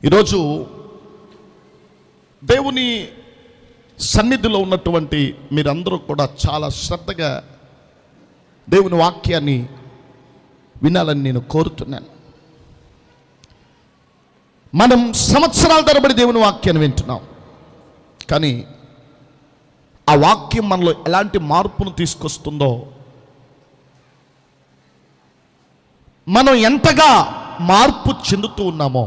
ఈరోజు దేవుని సన్నిధిలో ఉన్నటువంటి మీరందరూ కూడా చాలా శ్రద్ధగా దేవుని వాక్యాన్ని వినాలని నేను కోరుతున్నాను. మనం సంవత్సరాల తరబడి దేవుని వాక్యాన్ని వింటున్నాం, కానీ ఆ వాక్యం మనలో ఎలాంటి మార్పును తీసుకొస్తుందో, మనం ఎంతగా మార్పు చెందుతూ ఉన్నామో,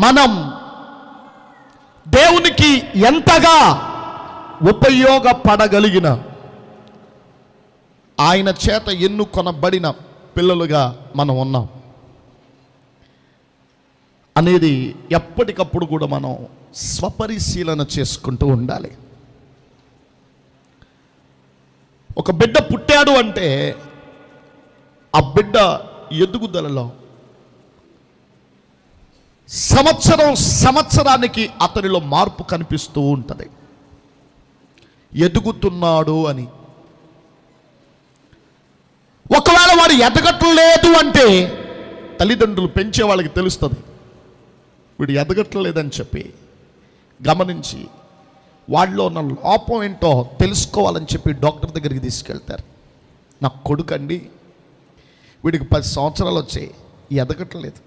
మనం దేవునికి ఎంతగా ఉపయోగపడగలిగిన ఆయన చేత ఎన్నుకొనబడిన పిల్లలుగా మనం ఉన్నాం అనేది ఎప్పటికప్పుడు కూడా మనం స్వపరిశీలన చేసుకుంటూ ఉండాలి. ఒక బిడ్డ పుట్టాడు అంటే ఆ బిడ్డ ఎదుగుదలలో సంవత్సరానికి అతనిలో మార్పు కనిపిస్తూ ఉంటుంది. ఎదుగుతున్నాడు అని. ఒకవేళ వాడు ఎదగట్లేదు అంటే తల్లిదండ్రులు పెంచే వాళ్ళకి తెలుస్తుంది, వీడు ఎదగట్లేదని చెప్పి గమనించి వాళ్ళలో ఉన్న లోపం ఏంటో తెలుసుకోవాలని చెప్పి డాక్టర్ దగ్గరికి తీసుకెళ్తారు. నా కొడుకండి, వీడికి 10 సంవత్సరాలు వచ్చాయి, ఎదగట్లేదు,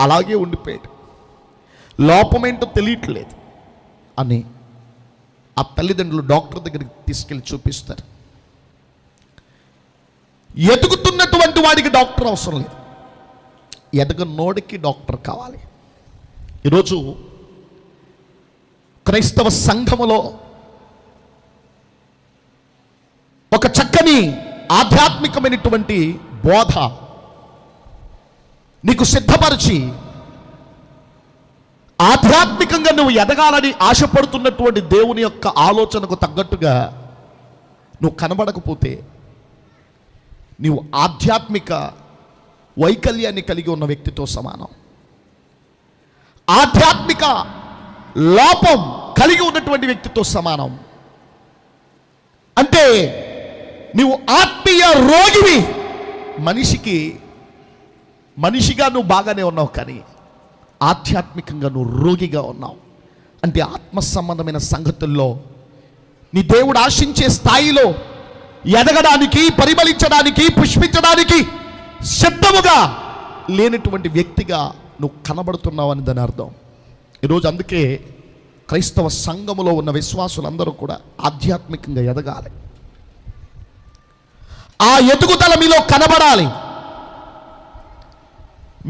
అలాగే ఉండిపోయాడు, లోపం ఏంటో తెలియట్లేదు అని ఆ తల్లిదండ్రులు డాక్టర్ దగ్గరికి తీసుకెళ్ళి చూపిస్తారు. ఎదుగుతున్నటువంటి వాడికి డాక్టర్ అవసరం లేదు, ఎదగనోడికి డాక్టర్ కావాలి. ఈరోజు క్రైస్తవ సంఘములో ఒక చక్కని ఆధ్యాత్మికమైనటువంటి బోధ నీకు సిద్ధపరిచి ఆధ్యాత్మికంగా నువ్వు ఎదగాలని ఆశపడుతున్నటువంటి దేవుని యొక్క ఆలోచనకు తగ్గట్టుగా నువ్వు కనబడకపోతే నీవు ఆధ్యాత్మిక వైకల్యాన్ని కలిగి ఉన్న వ్యక్తితో సమానం. ఆధ్యాత్మిక లోపం కలిగి ఉన్నటువంటి వ్యక్తితో సమానం. అంటే నీవు ఆత్మీయ రోగివి. మనిషిగా నువ్వు బాగానే ఉన్నావు, కానీ ఆధ్యాత్మికంగా నువ్వు రోగిగా ఉన్నావు. అంటే ఆత్మ సంబంధమైన సంగతుల్లో నీ దేవుడు ఆశించే స్థాయిలో ఎదగడానికి, పరిమళించడానికి, పుష్పించడానికి సిద్ధముగా లేనటువంటి వ్యక్తిగా నువ్వు కనబడుతున్నావు అని దాని అర్థం. ఈరోజు అందుకే క్రైస్తవ సంఘములో ఉన్న విశ్వాసులందరూ కూడా ఆధ్యాత్మికంగా ఎదగాలి. ఆ ఎదుగుదల మీలో కనబడాలి.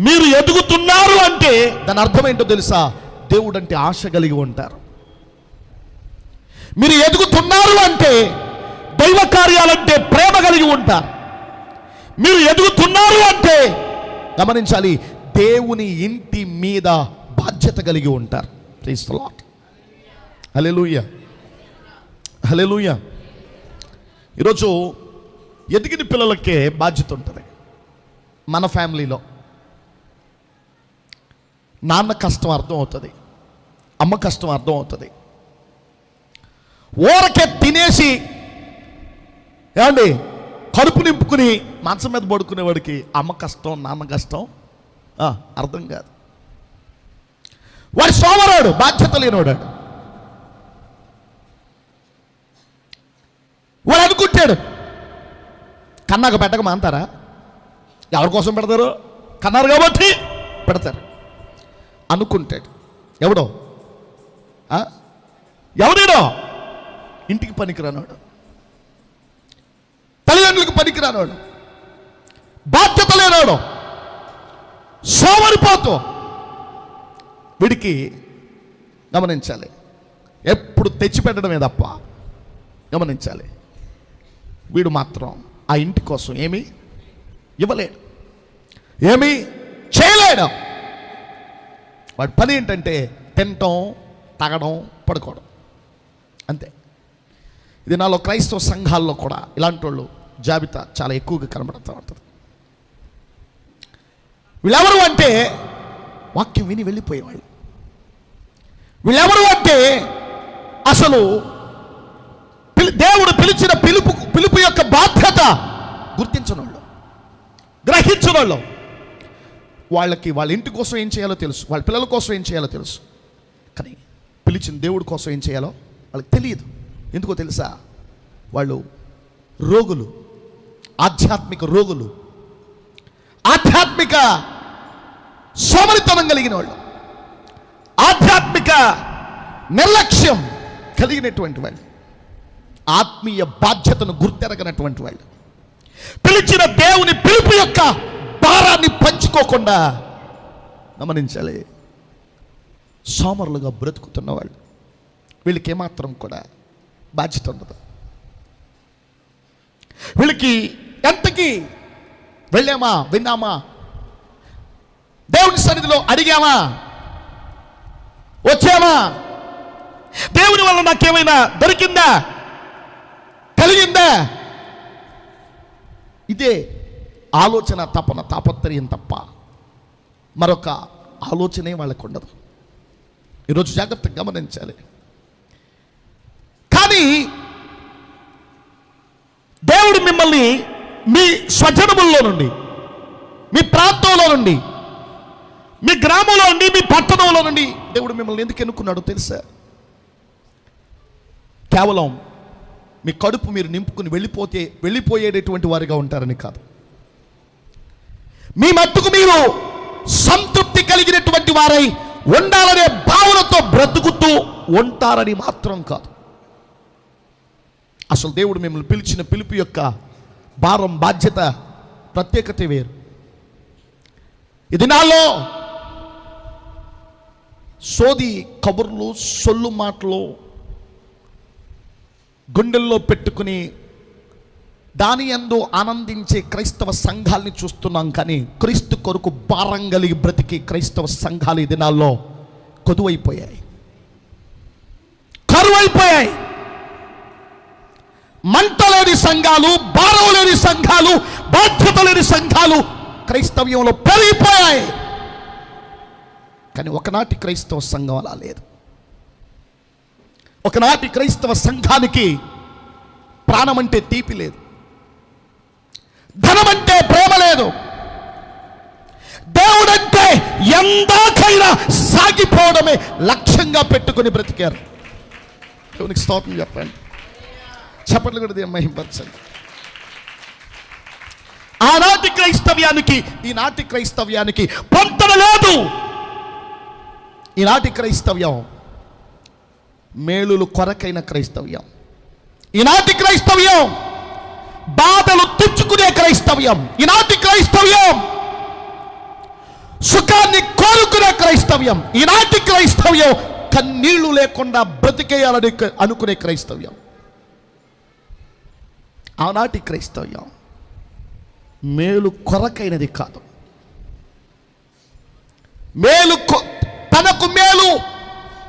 మీరు ఎదుగుతున్నారు అంటే దాని అర్థం ఏంటో తెలుసా? దేవుడు అంటే ఆశ కలిగి ఉంటారు. మీరు ఎదుగుతున్నారు అంటే దైవ కార్యాలంటే ప్రేమ కలిగి ఉంటారు. మీరు ఎదుగుతున్నారు అంటే గమనించాలి, దేవుని ఇంటి మీద బాధ్యత కలిగి ఉంటారు. Praise the Lord. Hallelujah, hallelujah. ఈరోజు ఎదిగిన పిల్లలకే బాధ్యత ఉంటుంది. మన ఫ్యామిలీలో నాన్న కష్టం అర్థం అవుతుంది, అమ్మ కష్టం అర్థం అవుతుంది. ఊరకే తినేసి ఏమండి కడుపు నింపుకుని మంచం మీద పడుకునేవాడికి అమ్మ కష్టం, నాన్న కష్టం అర్థం కాదు. వాడి సోమరాడు, బాధ్యత లేనివాడు. వాడు అనుకుంటాడు, కన్నాక పెట్టక మాంతారా? ఎవరి కోసం పెడతారు? కన్నారు కాబట్టి పెడతారు అనుకుంటాడు. ఎవడో ఎవడేడో ఇంటికి పనికిరానోడు, తల్లిదండ్రులకు పనికిరానోడు, బాధ్యత లేనోడు, సోమరిపోతూ. వీడికి గమనించాలి, ఎప్పుడు తెచ్చిపెట్టడమే తప్ప గమనించాలి, వీడు మాత్రం ఆ ఇంటి కోసం ఏమీ ఇవ్వలేడు, ఏమీ చేయలేడు. వాడి పని ఏంటంటే తినటం, తాగడం, పడుకోవడం, అంతే. ఇది నాలో క్రైస్తవ సంఘాల్లో కూడా ఇలాంటి వాళ్ళు జాబితా చాలా ఎక్కువగా కనబడుతూ ఉంటుంది. వీళ్ళెవరు అంటే వాక్యం విని వెళ్ళిపోయేవాళ్ళు. వీళ్ళెవరు అంటే అసలు దేవుడు పిలిచిన పిలుపు యొక్క బాధ్యత గుర్తించిన వాళ్ళు, గ్రహించిన వాళ్ళు. వాళ్ళకి వాళ్ళ ఇంటి కోసం ఏం చేయాలో తెలుసు, వాళ్ళ పిల్లల కోసం ఏం చేయాలో తెలుసు. కానీ పిలిచిన దేవుడి కోసం ఏం చేయాలో వాళ్ళకి తెలియదు. ఎందుకో తెలుసా? వాళ్ళు రోగులు, ఆధ్యాత్మిక రోగులు, ఆధ్యాత్మిక సోమరితనం కలిగిన వాళ్ళు, ఆధ్యాత్మిక నిర్లక్ష్యం కలిగినటువంటి వాళ్ళు, ఆత్మీయ బాధ్యతను గుర్తెరగనటువంటి వాళ్ళు, పిలిచిన దేవుని పిలుపు యొక్క భారాన్ని పంచుకోకుండా, గమనించాలి, సోమరులుగా బ్రతుకుతున్న వాళ్ళు. వీళ్ళకి ఏమాత్రం కూడా బాధ్యత ఉండదు. వీళ్ళకి ఎంతకి వెళ్ళామా, విన్నామా, దేవుని సన్నిధిలో అడిగామా, వచ్చామా, దేవుని వల్ల నాకేమైనా దొరికిందా, కలిగిందా, ఇదే ఆలోచన, తపన, తాపత్రయం తప్ప మరొక ఆలోచనే వాళ్ళకు ఉండదు. ఈరోజు జాగ్రత్తగా గమనించాలి. కానీ దేవుడు మిమ్మల్ని మీ స్వజనముల్లో నుండి, మీ ప్రాంతంలో నుండి, మీ గ్రామంలో నుండి, మీ పట్టణంలో నుండి దేవుడు మిమ్మల్ని ఎందుకు ఎన్నుకున్నాడో తెలుసా? కేవలం మీ కడుపు మీరు నింపుకుని వెళ్ళిపోయేటటువంటి వారిగా ఉంటారని కాదు. మీ మట్టుకు మీరు సంతృప్తి కలిగినటువంటి వారై ఉండాలనే భావనతో బ్రతుకుతూ ఉంటారని మాత్రం కాదు. అసలు దేవుడు మిమ్మల్ని పిలిచిన పిలుపు యొక్క భారం, బాధ్యత, ప్రత్యేకత వేరు. ఈ దినాల్లో సోది కబుర్లు, సొల్లు మాటలు గుండెల్లో పెట్టుకుని దాని యందు ఆనందించే క్రైస్తవ సంఘాలని చూస్తున్నాం. కానీ క్రీస్తు కొరకు భారం కలిగి బ్రతికి క్రైస్తవ సంఘాలు ఈ దినాల్లో కొదువైపోయాయి, కరువైపోయాయి. మంట లేని సంఘాలు, భారం లేని సంఘాలు, బాధ్యత లేని సంఘాలు క్రైస్తవ్యంలో పెరిగిపోయాయి. కానీ ఒకనాటి క్రైస్తవ సంఘం అలా లేదు. ఒకనాటి క్రైస్తవ సంఘానికి ప్రాణం అంటే తీపి లేదు, ధనం అంటే ప్రేమ లేదు, దేవుడంటే ఎందాకైనా సాగిపోవడమే లక్ష్యంగా పెట్టుకుని బ్రతికారు. దేవునికి స్తోత్రం చెప్పండి. చప్పట్లు కూడా మహింపరచండి. ఆనాటి క్రైస్తవ్యానికి ఈనాటి క్రైస్తవ్యానికి పొంతన లేదు. ఈనాటి క్రైస్తవ్యం మేలులు కొరకైన క్రైస్తవ్యం. ఈనాటి క్రైస్తవ్యం బాధలు తెచ్చుకునే క్రైస్తవ్యం. ఈనాటి క్రైస్తవ్యం సుఖాన్ని కోరుకునే క్రైస్తవ్యం. ఈనాటి క్రైస్తవ్యం కన్నీళ్లు లేకుండా బ్రతికేయాలని అనుకునే క్రైస్తవ్యం. ఆనాటి క్రైస్తవ్యం మేలు కొరకైనది కాదు.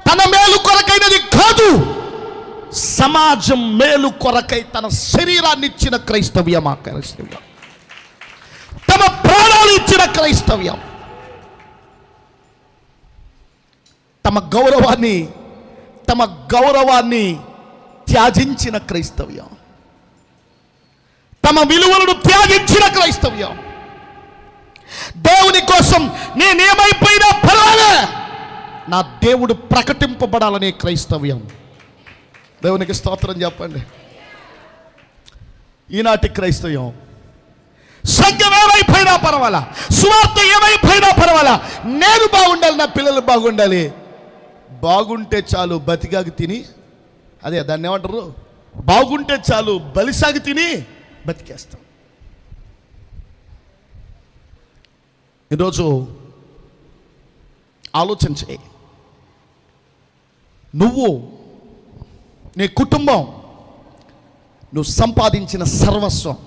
తన మేలు కొరకైనది కాదు. సమాజం మేలు కొరకై తన శరీరాన్ని ఇచ్చిన క్రైస్తవ్యం ఆ క్రైస్తవ్యం. తమ ప్రాణాలు ఇచ్చిన క్రైస్తవ్యం. తమ గౌరవాన్ని త్యాజించిన క్రైస్తవ్యం. తమ విలువలను త్యాగించిన క్రైస్తవ్యం. దేవుని కోసం నేనేమైపోయినా పర్వాలే, నా దేవుడు ప్రకటింపబడాలనే క్రైస్తవ్యం. దేవునికి స్తోత్రం చెప్పండి. ఈనాటి క్రైస్తవ్యం సంఘం ఏమైపోయినా పర్వాలా, సువార్త ఏమైపోయినా పర్వాలా, నేను బాగుండాలి, నా పిల్లలు బాగుండాలి, బాగుంటే చాలు బతికాగి తిని, అదే దాన్ని ఏమంటారు, బాగుంటే చాలు బలిసాగి తిని బతికేస్తాం. ఈరోజు ఆలోచన చేయి. నువ్వు, నీ కుటుంబం, నువ్వు సంపాదించిన సర్వస్వం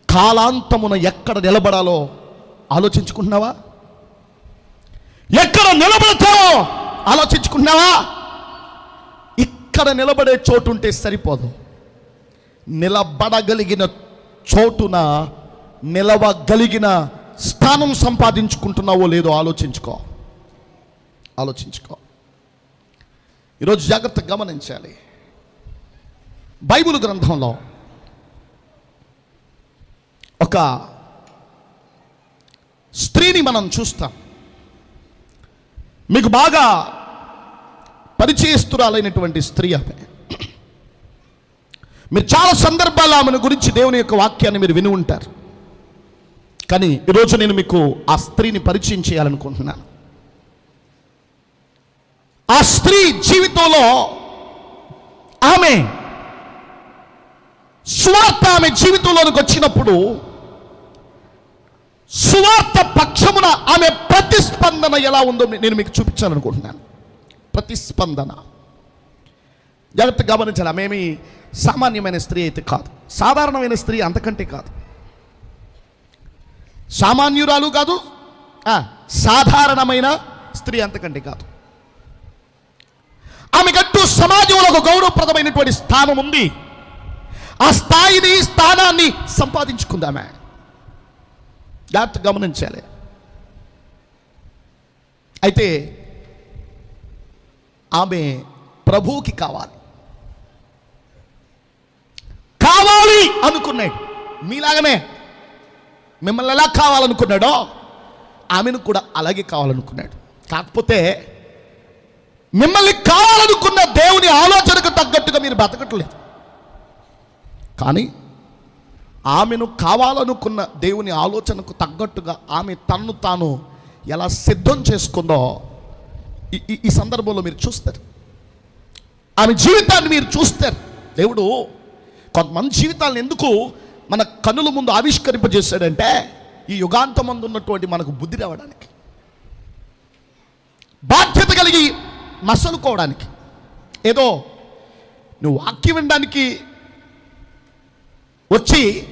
కాలాంతమున ఎక్కడ నిలబడాలో ఆలోచించుకుంటున్నావా? ఎక్కడ నిలబడతావో ఆలోచించుకుంటున్నావా? ఇక్కడ నిలబడే చోటు ఉంటే సరిపోదు. నిలబడగలిగిన చోటున నిలవగలిగిన స్థానం సంపాదించుకుంటున్నావో లేదో ఆలోచించుకో. ఈరోజు జాగ్రత్తగా గమనించాలి. బైబిల్ గ్రంథంలో ఒక స్త్రీ స్త్రీని మనం చూస్తాం. మీకు బాగా పరిచయస్తురాలైనటువంటి స్త్రీ ఆమె. మీరు చాలా సందర్భాలు ఆమెను గురించి దేవుని యొక్క వాక్యాన్ని మీరు విని ఉంటారు. కానీ ఈరోజు నేను మీకు ఆ స్త్రీని పరిచయం చేయాలనుకుంటున్నాను. ఆ స్త్రీ జీవితంలో ఆమె సువార్త ఆమె జీవితంలోనికి వచ్చినప్పుడు సువార్త పక్షమున ఆమె ప్రతిస్పందన ఎలా ఉందో నేను మీకు చూపించాలనుకుంటున్నాను. ప్రతిస్పందన జాగ్రత్తగా గమనించాలి. ఆమె సామాన్యమైన స్త్రీ అయితే కాదు, సాధారణమైన స్త్రీ అంతకంటే కాదు, సామాన్యురాలు కాదు, సాధారణమైన స్త్రీ అంతకంటే కాదు. ఆమెకంటూ సమాజంలో ఒక గౌరవప్రదమైనటువంటి స్థానం ఉంది. ఆ స్థానాన్ని సంపాదించుకుందామే. జాగ్రత్త గమనించాలి. అయితే ఆమె ప్రభువుకి కావాలి అనుకున్నాడు. మీలాగనే మిమ్మల్ని ఎలా కావాలనుకున్నాడో ఆమెను కూడా అలాగే కావాలనుకున్నాడు. కాకపోతే మిమ్మల్ని కావాలనుకున్న దేవుని ఆలోచనకు తగ్గట్టుగా మీరు బతకట్లేదు. కానీ ఆమెను కావాలనుకున్న దేవుని ఆలోచనకు తగ్గట్టుగా ఆమె తన్ను తాను ఎలా సిద్ధం చేసుకుందో ఈ సందర్భంలో మీరు చూస్తారు. ఆమె జీవితాన్ని మీరు చూస్తారు. దేవుడు కొంతమంది జీవితాలను ఎందుకు మన కన్నుల ముందు ఆవిష్కరింపజేశాడంటే ఈ యుగాంతమందు ఉన్నటువంటి మనకు బుద్ధి రావడానికి, బాధ్యత కలిగి మసలుకోవడానికి. ఏదో నువ్వు వాక్యం వినడానికి వచ్చి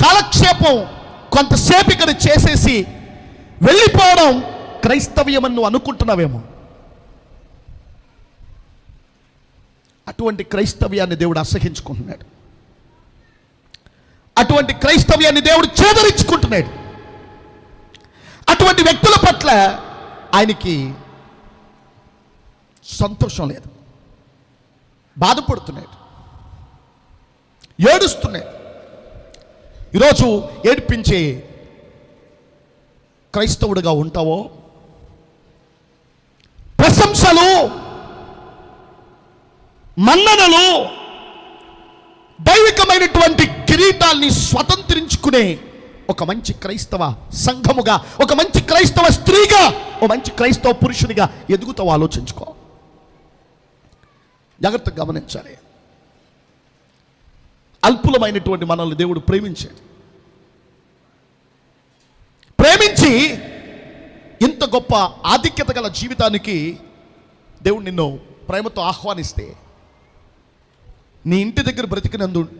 కాలక్షేపం కొంతసేపు ఇక్కడ చేసేసి వెళ్ళిపోవడం క్రైస్తవ్యమని నువ్వు అనుకుంటున్నావేమో. అటువంటి క్రైస్తవ్యాన్ని దేవుడు అసహించుకుంటున్నాడు. అటువంటి క్రైస్తవ్యాన్ని దేవుడు చేదరించుకుంటున్నాడు. అటువంటి వ్యక్తుల పట్ల ఆయనకి సంతోషం లేదు, బాధపడుతున్నాడు, ఏడుస్తున్నాడు. ఈరోజు ఏడిపించే క్రైస్తవుడిగా ఉంటావో, ప్రశంసలు, మన్ననలు, దైవికమైనటువంటి కిరీటాల్ని స్వతంత్రించుకునే ఒక మంచి క్రైస్తవ సంఘముగా, ఒక మంచి క్రైస్తవ స్త్రీగా, ఒక మంచి క్రైస్తవ పురుషునిగా ఎదుగుతావు. ఆలోచించుకో, జాగ్రత్తగా గమనించాలి. అల్పులమైనటువంటి మనల్ని దేవుడు ప్రేమించాడు. ప్రేమించి ఇంత గొప్ప ఆధిక్యత గల జీవితానికి దేవుడు నిన్ను ప్రేమతో ఆహ్వానిస్తే నీ ఇంటి దగ్గర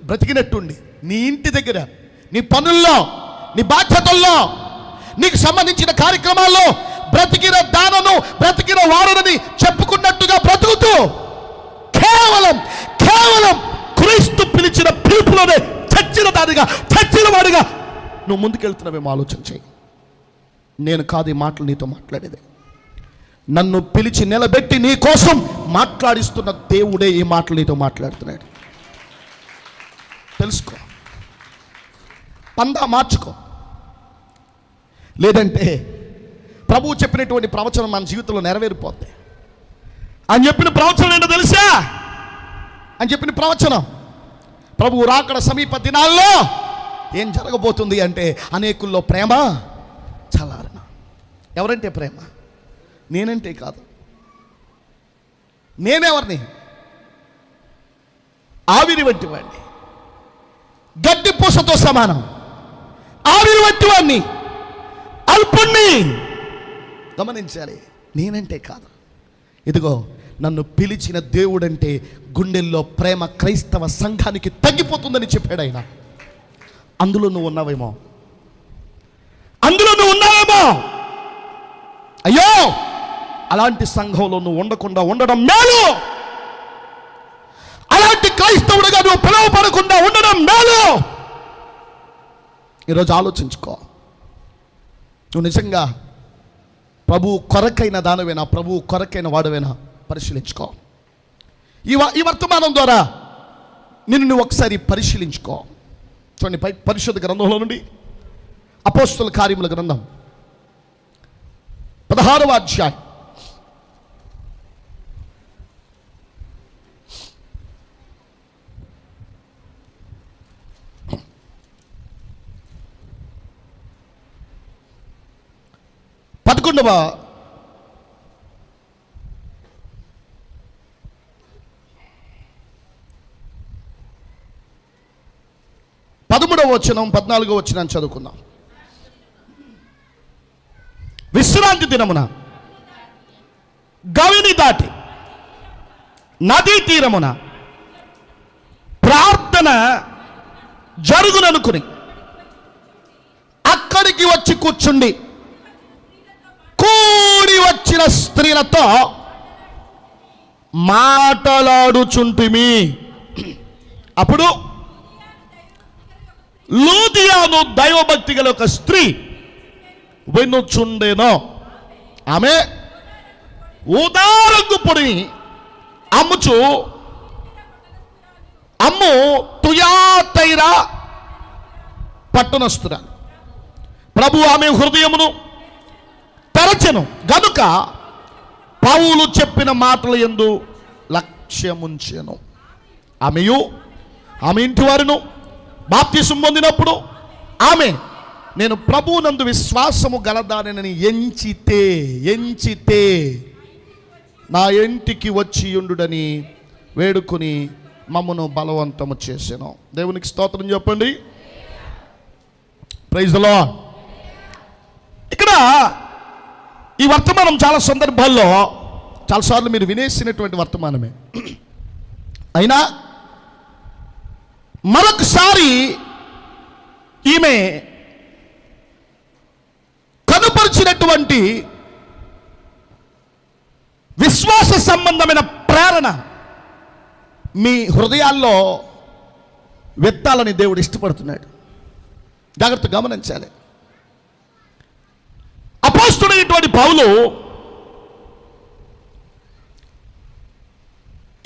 బ్రతికినట్టుండి, నీ ఇంటి దగ్గర, నీ పనుల్లో, నీ బాధ్యతల్లో, నీకు సంబంధించిన కార్యక్రమాల్లో బ్రతికిన దానను, బ్రతికిన వారని చెప్పుకున్నట్టుగా బ్రతుకుతూ కేవలం క్రీస్తు పిలిచిన పిలుపులోనే చచ్చిన వాడిగా నువ్వు ముందుకెళ్తున్నావేమో ఆలోచన చేయి. నేను కాదు ఈ మాటలు నీతో మాట్లాడేది. నన్ను పిలిచి నిలబెట్టి నీ కోసం మాట్లాడిస్తున్న దేవుడే ఈ మాటలు నీతో మాట్లాడుతున్నాడు. తెలుసుకో, పందా మార్చుకో. లేదంటే ప్రభువు చెప్పినటువంటి ప్రవచనం మన జీవితంలో నెరవేరిపోద్ది. అని చెప్పిన ప్రవచనం ఏంటో తెలుసా? అని చెప్పిన ప్రవచనం ప్రభువు రాకడ సమీప దినాల్లో ఏం జరగబోతుంది అంటే అనేకుల్లో ప్రేమ చల్లారన. ఎవరంటే ప్రేమ? నేనంటే కాదు. నేనెవరిని? ఆవిరి వంటి వాడిని, గడ్డి పూసతో సమానం. ఆవిరి వంటి వాడిని, అల్పుణ్ణి. గమనించాలి, నేనంటే కాదు. ఇదిగో నన్ను పిలిచిన దేవుడంటే గుండెల్లో ప్రేమ క్రైస్తవ సంఘానికి తగ్గిపోతుందని చెప్పాడు ఆయన. అందులో నువ్వు ఉన్నావేమో, అయ్యో అలాంటి సంఘంలో నువ్వు ఉండకుండా ఉండడం మేలు. అలాంటి క్రైస్తవుడిగా నువ్వు పిలువపడకుండా ఉండడం మేలు. ఈరోజు ఆలోచించుకో, నువ్వు నిజంగా ప్రభు కొరకైన దానవేనా, ప్రభు కొరకైన వాడవేనా పరిశీలించుకో. ఈ వర్తమానం ద్వారా నిన్ను నువ్వు ఒకసారి పరిశీలించుకో. చూడండి, పరిశుద్ధ గ్రంథంలో నుండి అపోస్తలుల కార్యముల గ్రంథం 16వ అధ్యాయం 11వ వచనం 14వ వచనం చదువుకుందాం. విశ్రాంతి దినమున గవిని దాటి నదీ తీరమున ప్రార్థన జరుగుననుకుని అక్కడికి వచ్చి కూర్చుండి కూడి వచ్చిన స్త్రీలతో మాట్లాడుచుంటిమి. అప్పుడు లూదియాను దైవభక్తి గల ఒక స్త్రీ వినుచుండెను. ఆమె ఊదారంగు పొడిని అమ్ము తుయాతైరా పట్టణస్తురాలు. ప్రభు ఆమె హృదయమును తెరచెను గనుక పౌలు చెప్పిన మాటల యందు లక్ష్యముంచెను. ఆమెయు ఆమె ఇంటి వారును బాప్తిసం పొందినప్పుడు ఆమె నేను ప్రభువునందు విశ్వాసము గలదానని ఎంచితే నా ఇంటికి వచ్చి ఉండుడని వేడుకొని మమ్మను బలవంతము చేసాను. దేవునికి స్తోత్రం చెప్పండి. Praise the lord. ఇక్కడ ఈ వర్తమానం చాలా సందర్భాల్లో చాలాసార్లు మీరు వినేసినటువంటి వర్తమానమే. అయినా మరొకసారి ఈమె కనుపరిచినటువంటి విశ్వాస సంబంధమైన ప్రేరణ మీ హృదయాల్లో వెత్తాలని దేవుడు ఇష్టపడుతున్నాడు. జాగ్రత్తగా గమనించాలి. అపోస్తలుడైనటువంటి పౌలు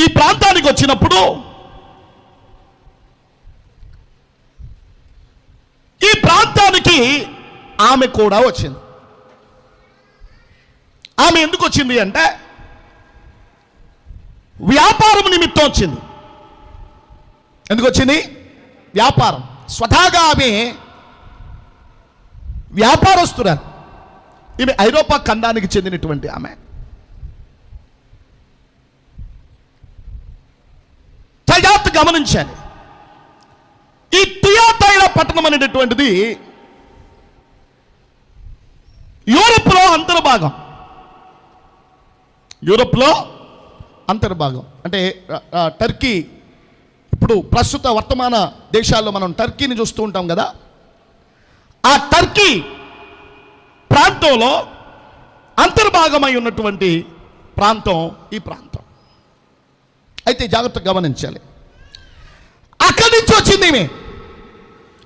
ఈ ప్రాంతానికి వచ్చినప్పుడు ఈ ప్రాంతానికి ఆమె కూడా వచ్చింది. ఆమె ఎందుకు వచ్చింది అంటే వ్యాపారం నిమిత్తం వచ్చింది. ఎందుకు వచ్చింది? వ్యాపారం. స్వతహాగా ఆమె వ్యాపారస్తురాలు. ఈమె ఐరోపా ఖండానికి చెందినటువంటి ఆమె. జాగ్రత్త గమనించాలి. ఈ తుయాతైరా పట్టణం అనేటటువంటిది యూరోప్లో అంతర్భాగం. అంటే టర్కీ, ఇప్పుడు ప్రస్తుత వర్తమాన దేశాల్లో మనం టర్కీని చూస్తూ ఉంటాం కదా, ఆ టర్కీ ప్రాంతంలో అంతర్భాగమై ఉన్నటువంటి ప్రాంతం ఈ ప్రాంతం. అయితే జాగ్రత్తగా గమనించాలి. అక్కడి నుంచి వచ్చింది ఈమె.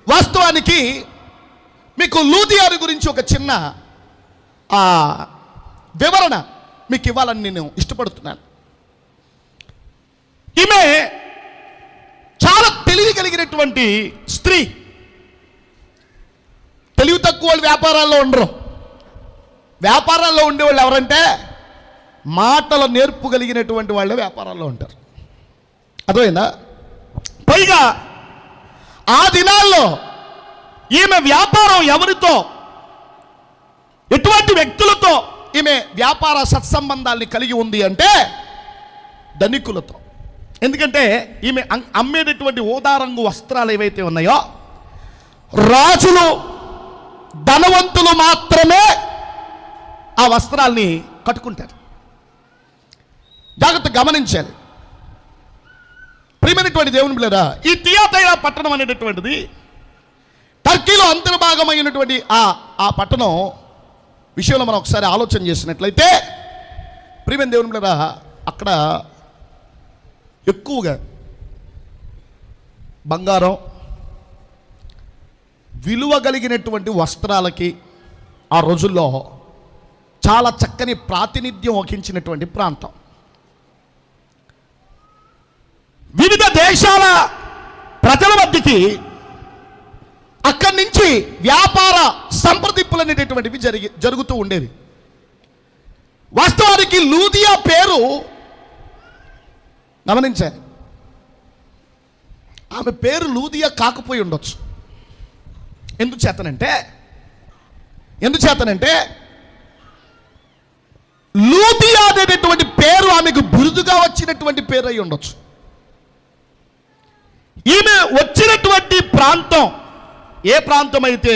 వాస్తవానికి మీకు లూదియాను గురించి ఒక చిన్న వివరణ మీకు ఇవ్వాలని నేను ఇష్టపడుతున్నాను. ఈమె చాలా తెలివి కలిగినటువంటి స్త్రీ. తెలివి తక్కువ వాళ్ళు వ్యాపారాల్లో ఉండరు. వ్యాపారాల్లో ఉండేవాళ్ళు ఎవరంటే మాటల నేర్పు కలిగినటువంటి వాళ్ళే వ్యాపారాల్లో ఉంటారు. అర్థమైందా? పైగా ఆ దినాల్లో ఈమె వ్యాపారం ఎవరితో, ఎటువంటి వ్యక్తులతో ఈమె వ్యాపార సత్సంబంధాల్ని కలిగి ఉంది అంటే ధనికులతో. ఎందుకంటే ఈమె అమ్మేటటువంటి ఓదారంగు వస్త్రాలు ఏవైతే ఉన్నాయో రాజులు, ధనవంతులు మాత్రమే ఆ వస్త్రాల్ని కట్టుకుంటారు. జాగ్రత్త గమనించాలి. ప్రియమైనటువంటి దేవుని బిడ్డలారా, ఈ తుయాతైరా పట్టణం అనేటటువంటిది టర్కీలో అంతర్భాగమైనటువంటి ఆ పట్టణం విషయంలో మనం ఒకసారి ఆలోచన చేసినట్లయితే, ప్రియమైన దేవుని బిడ్డలారా, అక్కడ ఎక్కువగా బంగారం, విలువ కలిగినటువంటి వస్త్రాలకి ఆ రోజుల్లో చాలా చక్కని ప్రాతినిధ్యం వహించినటువంటి ప్రాంతం. వివిధ దేశాల ప్రజల మధ్యకి అక్కడి నుంచి వ్యాపార సంప్రదింపులు అనేటటువంటివి జరుగుతూ ఉండేవి. వాస్తవానికి లూదియా పేరు గమనించారు, ఆమె పేరు లూదియా కాకపోయి ఉండొచ్చు. ఎందుచేతనంటే లూదియా అనేటటువంటి పేరు ఆమెకు బిరుదుగా వచ్చినటువంటి పేరు అయి ఉండొచ్చు. ఈమె వచ్చినటువంటి ప్రాంతం ఏ ప్రాంతం అయితే,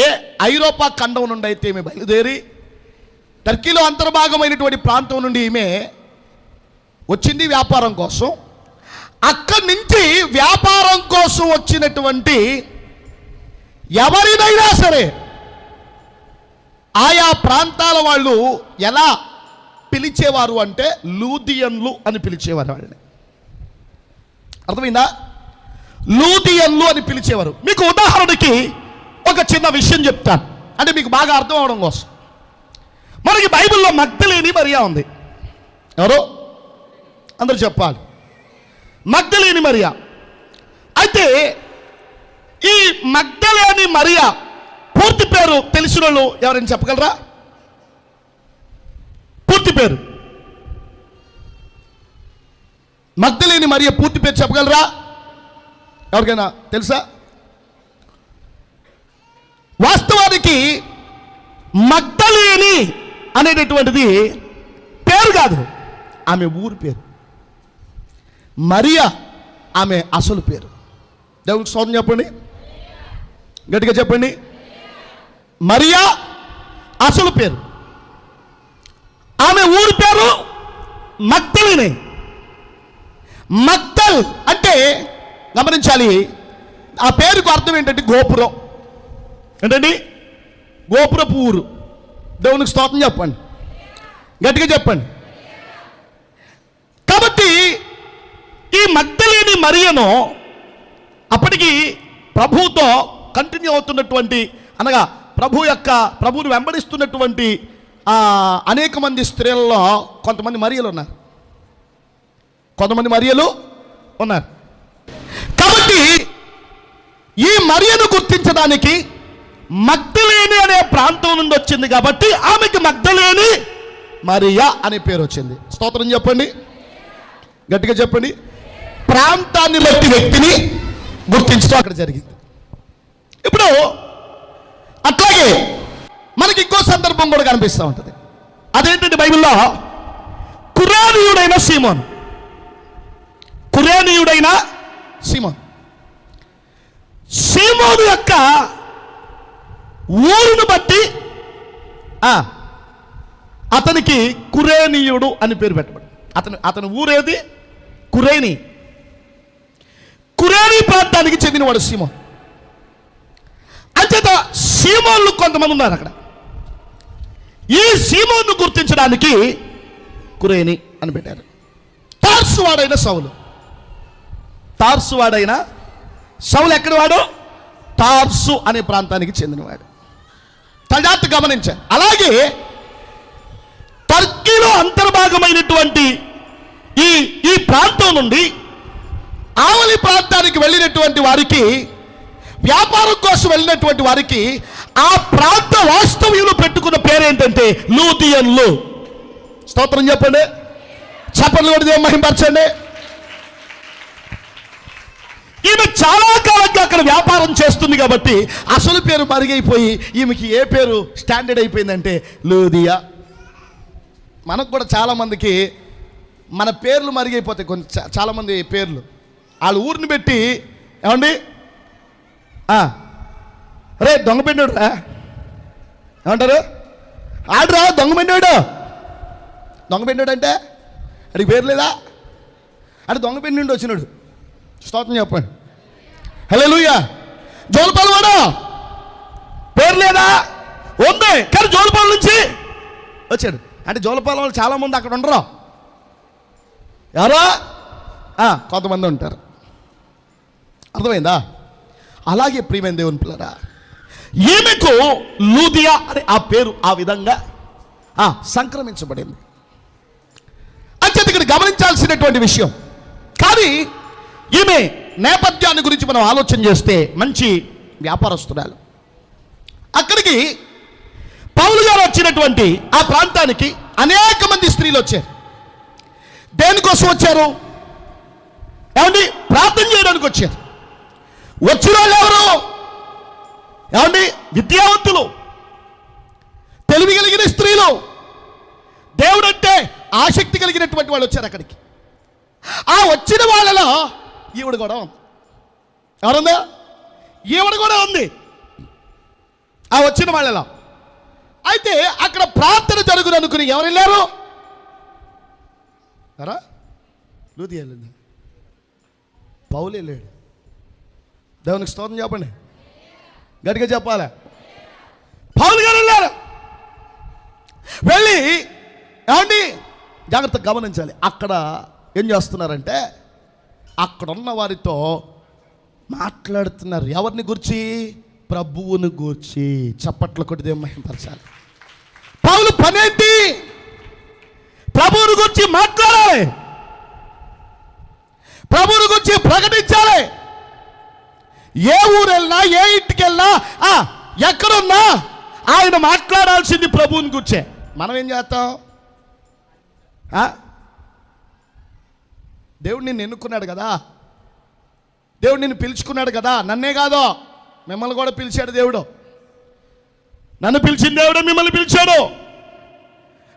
ఏ ఐరోపా ఖండం నుండి అయితే ఈమె బయలుదేరి టర్కీలో అంతర్భాగమైనటువంటి ప్రాంతం నుండి ఈమె వచ్చింది వ్యాపారం కోసం. అక్కడి నుంచి వ్యాపారం కోసం వచ్చినటువంటి ఎవరినైనా సరే ఆయా ప్రాంతాల వాళ్ళు ఎలా పిలిచేవారు అంటే లూదియన్లు అని పిలిచేవారు వాళ్ళని. అర్థమైందా? లూదియన్లు అని పిలిచేవారు. మీకు ఉదాహరణకి ఒక చిన్న విషయం చెప్తాను, అంటే మీకు బాగా అర్థం అవడం కోసం. మనకి బైబిల్లో మగ్దలేని మరియా ఉంది. ఎవరు అందరూ చెప్పాలి? మగ్దలేని మరియా. అయితే ఈ మగ్దలేని మరియా పూర్తి పేరు తెలిసిన వాళ్ళు ఎవరైనా చెప్పగలరా? పూర్తి పేరు మగ్దలేని మరియా పూర్తి పేరు చెప్పగలరా? ఎవరికైనా తెలుసా? వాస్తవానికి మగ్దలేని అనేటటువంటిది పేరు కాదు, ఆమె ఊరి పేరు. మరియా ఆమె అసలు పేరు. దేవునికి స్తోత్రం చెప్పండి, గట్టిగా చెప్పండి. మరియా అసలు పేరు, ఆమె ఊరి పేరు మగ్దలేని. మగ్దల్ అంటే గమనించాలి, ఆ పేరుకు అర్థం ఏంటంటే గోపురం. ఏంటండి? గోపురపు ఊరు. దేవునికి స్తోత్రం చెప్పండి, గట్టిగా చెప్పండి. కాబట్టి ఈ మగ్దలేని మరియను అప్పటికి ప్రభువుతో కంటిన్యూ అవుతున్నటువంటి, అనగా ప్రభువును వెంబడిస్తున్నటువంటి అనేక మంది స్త్రీలలో కొంతమంది మరియలు ఉన్నారు. కాబట్టి ఈ మరియను గుర్తించడానికి మగ్దలేని అనే ప్రాంతం నుండి వచ్చింది కాబట్టి ఆమెకి మగ్దలేని మరియా అనే పేరు వచ్చింది. స్తోత్రం చెప్పండి, గట్టిగా చెప్పండి. ప్రాంతాన్ని బట్టి వ్యక్తిని గుర్తించడం అక్కడ జరిగింది. ఇప్పుడు అట్లాగే మనకి ఇంకో సందర్భం కూడా కనిపిస్తూ ఉంటుంది. అదేంటంటే బైబిల్లో కురేనీయుడైన సీమోను యొక్క ఊరును బట్టి అతనికి కురేనీయుడు అని పేరు పెట్టబడి. అతని ఊరేది? కురేనీ ప్రాంతానికి చెందినవాడు సీమోన్. అంచేత సీమోన్లు కొంతమంది ఉన్నారు అక్కడ. ఈ సీమోన్ను గుర్తించడానికి కురేనీ అని పెట్టారు. తార్సువాడైన సౌలు ఎక్కడి వాడు? తార్సు అనే ప్రాంతానికి చెందినవాడు. తజాత్ గమనించారు. అలాగే టర్కీలో అంతర్భాగమైనటువంటి ఈ ప్రాంతం నుండి ఆవలి ప్రాంతానికి వెళ్ళినటువంటి వారికి, వ్యాపారం కోసం వెళ్ళినటువంటి వారికి ఆ ప్రాంత వాస్తవ్యులు పెట్టుకున్న పేరేంటంటే లూదియన్లు. స్తోత్రం చెప్పండి, చప్పట్లు కూడా దేవుని మహిమపరచండి. ఈమె చాలా కాలంగా అక్కడ వ్యాపారం చేస్తుంది కాబట్టి అసలు పేరు మరుగైపోయి ఈమెకి ఏ పేరు స్టాండర్డ్ అయిపోయిందంటే లూదియా. మనకు కూడా చాలామందికి మన పేర్లు మరుగైపోతాయి. చాలామంది పేర్లు వాళ్ళ ఊరిని పెట్టి, ఏమండి రే దొంగపెండాడు రా ఏమంటారు? ఆడురా దొంగపెండాడు అంటే అడిగి పేరు లేదా? అంటే దొంగపెండి నుండి వచ్చినాడు. స్తోత్రం చెప్పండి, హల్లెలూయా. జోలపాలవాడు పేరు లేదా? ఉంది, కానీ జోలపాల నుంచి వచ్చాడు. అంటే జోలపాల వాళ్ళు చాలామంది అక్కడ ఉండరు. ఎవరో కొంతమంది ఉంటారు. అర్థమైందా? అలాగే ప్రియమైన దేవుని పిల్లరా, ఈమెకు లూదియా అనే ఆ పేరు ఆ విధంగా సంక్రమించబడింది. అంచేత ఇక్కడ గమనించాల్సినటువంటి విషయం. కానీ ఈమె నేపథ్యాన్ని గురించి మనం ఆలోచన చేస్తే మంచి వ్యాపారస్తురాలు. అక్కడికి పౌలు గారు వచ్చినటువంటి ఆ ప్రాంతానికి అనేక మంది స్త్రీలు వచ్చారు. దేనికోసం వచ్చారు? ఏమండి? ప్రార్థన చేయడానికి వచ్చారు. వచ్చిన వాళ్ళు ఎవరు? ఏమండి? విద్యావంతులు, తెలివి కలిగిన స్త్రీలు, దేవుడు అంటే ఆసక్తి కలిగినటువంటి వాళ్ళు వచ్చారు అక్కడికి. ఆ వచ్చిన వాళ్ళలో ఈవిడ కూడా ఉంది. ఎవరుందా? ఈవిడ కూడా ఉంది ఆ వచ్చిన వాళ్ళలో. అయితే అక్కడ ప్రార్థన జరుగును అనుకుని ఎవరు వెళ్ళారు? లూది వెళ్ళింది, పౌలు వెళ్ళాడు. దేవునికి స్తోత్రం చెప్పండి, గట్టిగా చెప్పాలి. పౌలు గారు వెళ్ళారు. వెళ్ళి ఏమండి జాగ్రత్తగా గమనించాలి. అక్కడ ఏం చేస్తున్నారంటే అక్కడ ఉన్న వారితో మాట్లాడుతున్నారు. ఎవరిని గురించి? ప్రభువుని గూర్చి. చప్పట్లు కొట్టి దేవుని మహిమపరచాలి. పౌలు పనేంటి? ప్రభువుని గురించి మాట్లాడాలి, ప్రభువుని గురించి ప్రకటించాలి. ఏ ఊరు వెళ్ళినా, ఏ ఇంటికి వెళ్ళినా, ఎక్కడున్నా ఆయన మాట్లాడాల్సింది ప్రభువుని గురించే. మనం ఏం చేస్తాం? దేవుడు నిన్ను ఎన్నుకున్నాడు కదా, దేవుడు నిన్ను పిలుచుకున్నాడు కదా. నన్నే కాదు, మిమ్మల్ని కూడా పిలిచాడు దేవుడు. నన్ను పిలిచిన దేవుడే మిమ్మల్ని పిలిచాడు.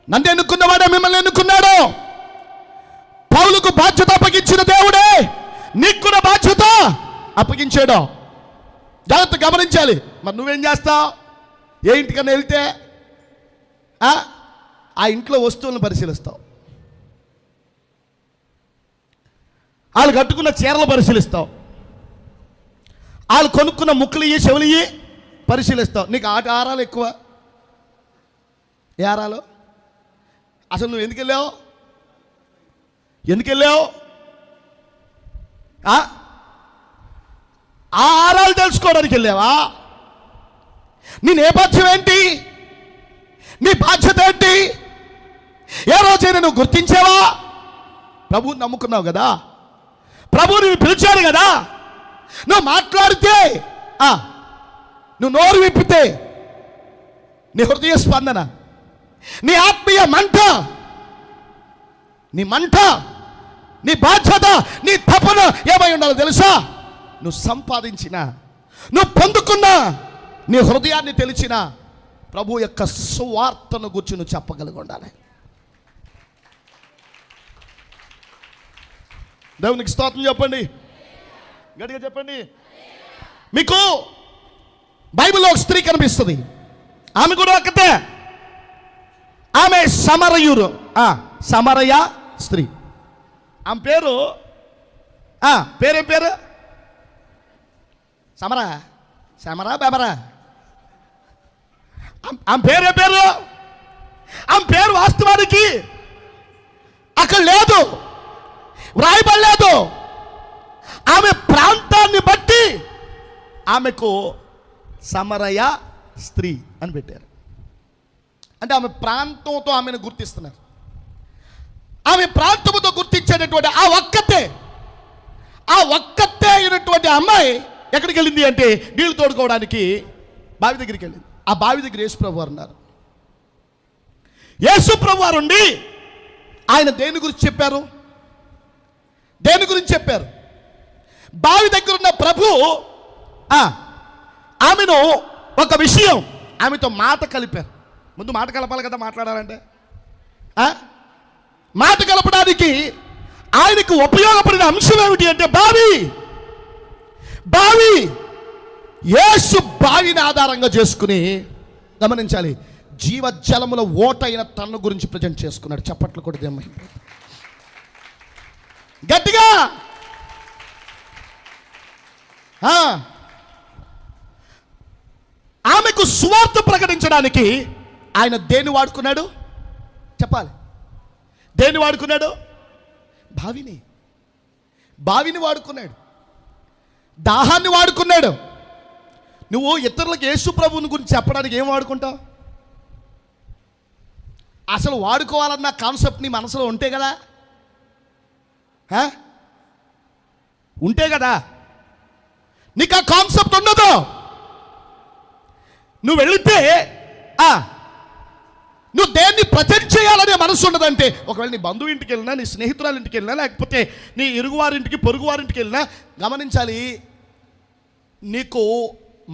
నన్ను ఎన్నుకున్నవాడే మిమ్మల్ని ఎన్నుకున్నాడు. పౌలుకు బాధ్యత అప్పగించిన దేవుడే నీకు కూడా బాధ్యత అప్పగించాడు. జాగ్రత్త గమనించాలి. మరి నువ్వేం చేస్తావు? ఏ ఇంటికన్నా వెళ్తే ఆ ఇంట్లో వస్తువులను పరిశీలిస్తావు, వాళ్ళు కట్టుకున్న చీరలు పరిశీలిస్తావు, వాళ్ళు కొనుక్కున్న ముక్కులు చెవులు పరిశీలిస్తావు. నీకు ఆరాలు ఎక్కువ. ఏ ఆరాలు? అసలు నువ్వు ఎందుకు వెళ్ళావు? ఆ ఆరాలు తెలుసుకోవడానికి వెళ్ళావా? నీ నేపథ్యం ఏంటి? నీ బాధ్యత ఏంటి? ఏ రోజైనా నువ్వు గుర్తించావా? ప్రభువుని నమ్ముకున్నావు కదా, ప్రభువుని పిలిచాడు కదా. నువ్వు మాట్లాడితే, నువ్వు నోరు విప్పితే నీ హృదయ స్పందన, నీ ఆత్మీయ మంట, నీ బాధ్యత, నీ తపన ఏమై ఉండాలో తెలుసా? నువ్వు సంపాదించిన, నువ్వు పొందుకున్న, నీ హృదయాన్ని తెలిసిన ప్రభు యొక్క సువార్తను గురించి నువ్వు చెప్పగలిగి ఉండాలి. దేవునికి స్తోత్రం చెప్పండి, గట్టిగా చెప్పండి. మీకు బైబిల్లో ఒక స్త్రీ కనిపిస్తుంది. ఆమె కూడా ఒక్కతే. ఆమె సమరయురు, సమరయ స్త్రీ. ఆమె పేరేం పేరు? సమరా బెమరా? ఆమె పేరేం పేరు? ఆమె పేరు వాస్తవానికి అక్కడ లేదు, వ్రాయబడలేదు. ఆమె ప్రాంతాన్ని బట్టి ఆమెకు సమరయ స్త్రీ అని పెట్టారు. అంటే ఆమె ప్రాంతంతో ఆమెను గుర్తిస్తున్నారు. ఆమె ప్రాంతంతో గుర్తించేటటువంటి ఆ ఒక్కతే అయినటువంటి అమ్మాయి ఎక్కడికి వెళ్ళింది అంటే నీళ్లు తోడుకోవడానికి బావి దగ్గరికి వెళ్ళింది. ఆ బావి దగ్గర యేసుప్రభు వారు ఉన్నారు. యేసుప్రభు వారు ఉండి ఆయన దేని గురించి చెప్పారు? బావి దగ్గర ఉన్న ప్రభు ఆమెను ఒక విషయం, ఆమెతో మాట కలిపారు. ముందు మాట కలపాలి కదా మాట్లాడాలంటే. మాట కలపడానికి ఆయనకు ఉపయోగపడిన అంశం ఏమిటి అంటే బావి. యేసు బావిని ఆధారంగా చేసుకుని గమనించాలి, జీవజలముల ఓట అయిన తన్ను గురించి ప్రజెంట్ చేసుకున్నాడు. చప్పట్లు కొడితే గట్టిగా. ఆమెకు సువార్త ప్రకటించడానికి ఆయన దేన్ని వాడుకున్నాడు చెప్పాలి? దేన్ని వాడుకున్నాడు? బావిని వాడుకున్నాడు, దాహాన్ని వాడుకున్నాడు. నువ్వు ఇతరులకు యేసు ప్రభువుని గురించి చెప్పడానికి ఏం వాడుకుంటావు? అసలు వాడుకోవాలన్న కాన్సెప్ట్ నీ మనసులో ఉంటే కదా, నీకు ఆ కాన్సెప్ట్ ఉండదు. నువ్వు వెళితే నువ్వు దేన్ని ప్రజెంట్ చేయాలనే మనసు ఉండదంటే, ఒకవేళ నీ బంధువు ఇంటికి వెళ్ళినా, నీ స్నేహితురాలు ఇంటికి వెళ్ళినా, లేకపోతే నీ ఇరుగువారింటికి పొరుగువారింటికి వెళ్ళినా గమనించాలి, నీకు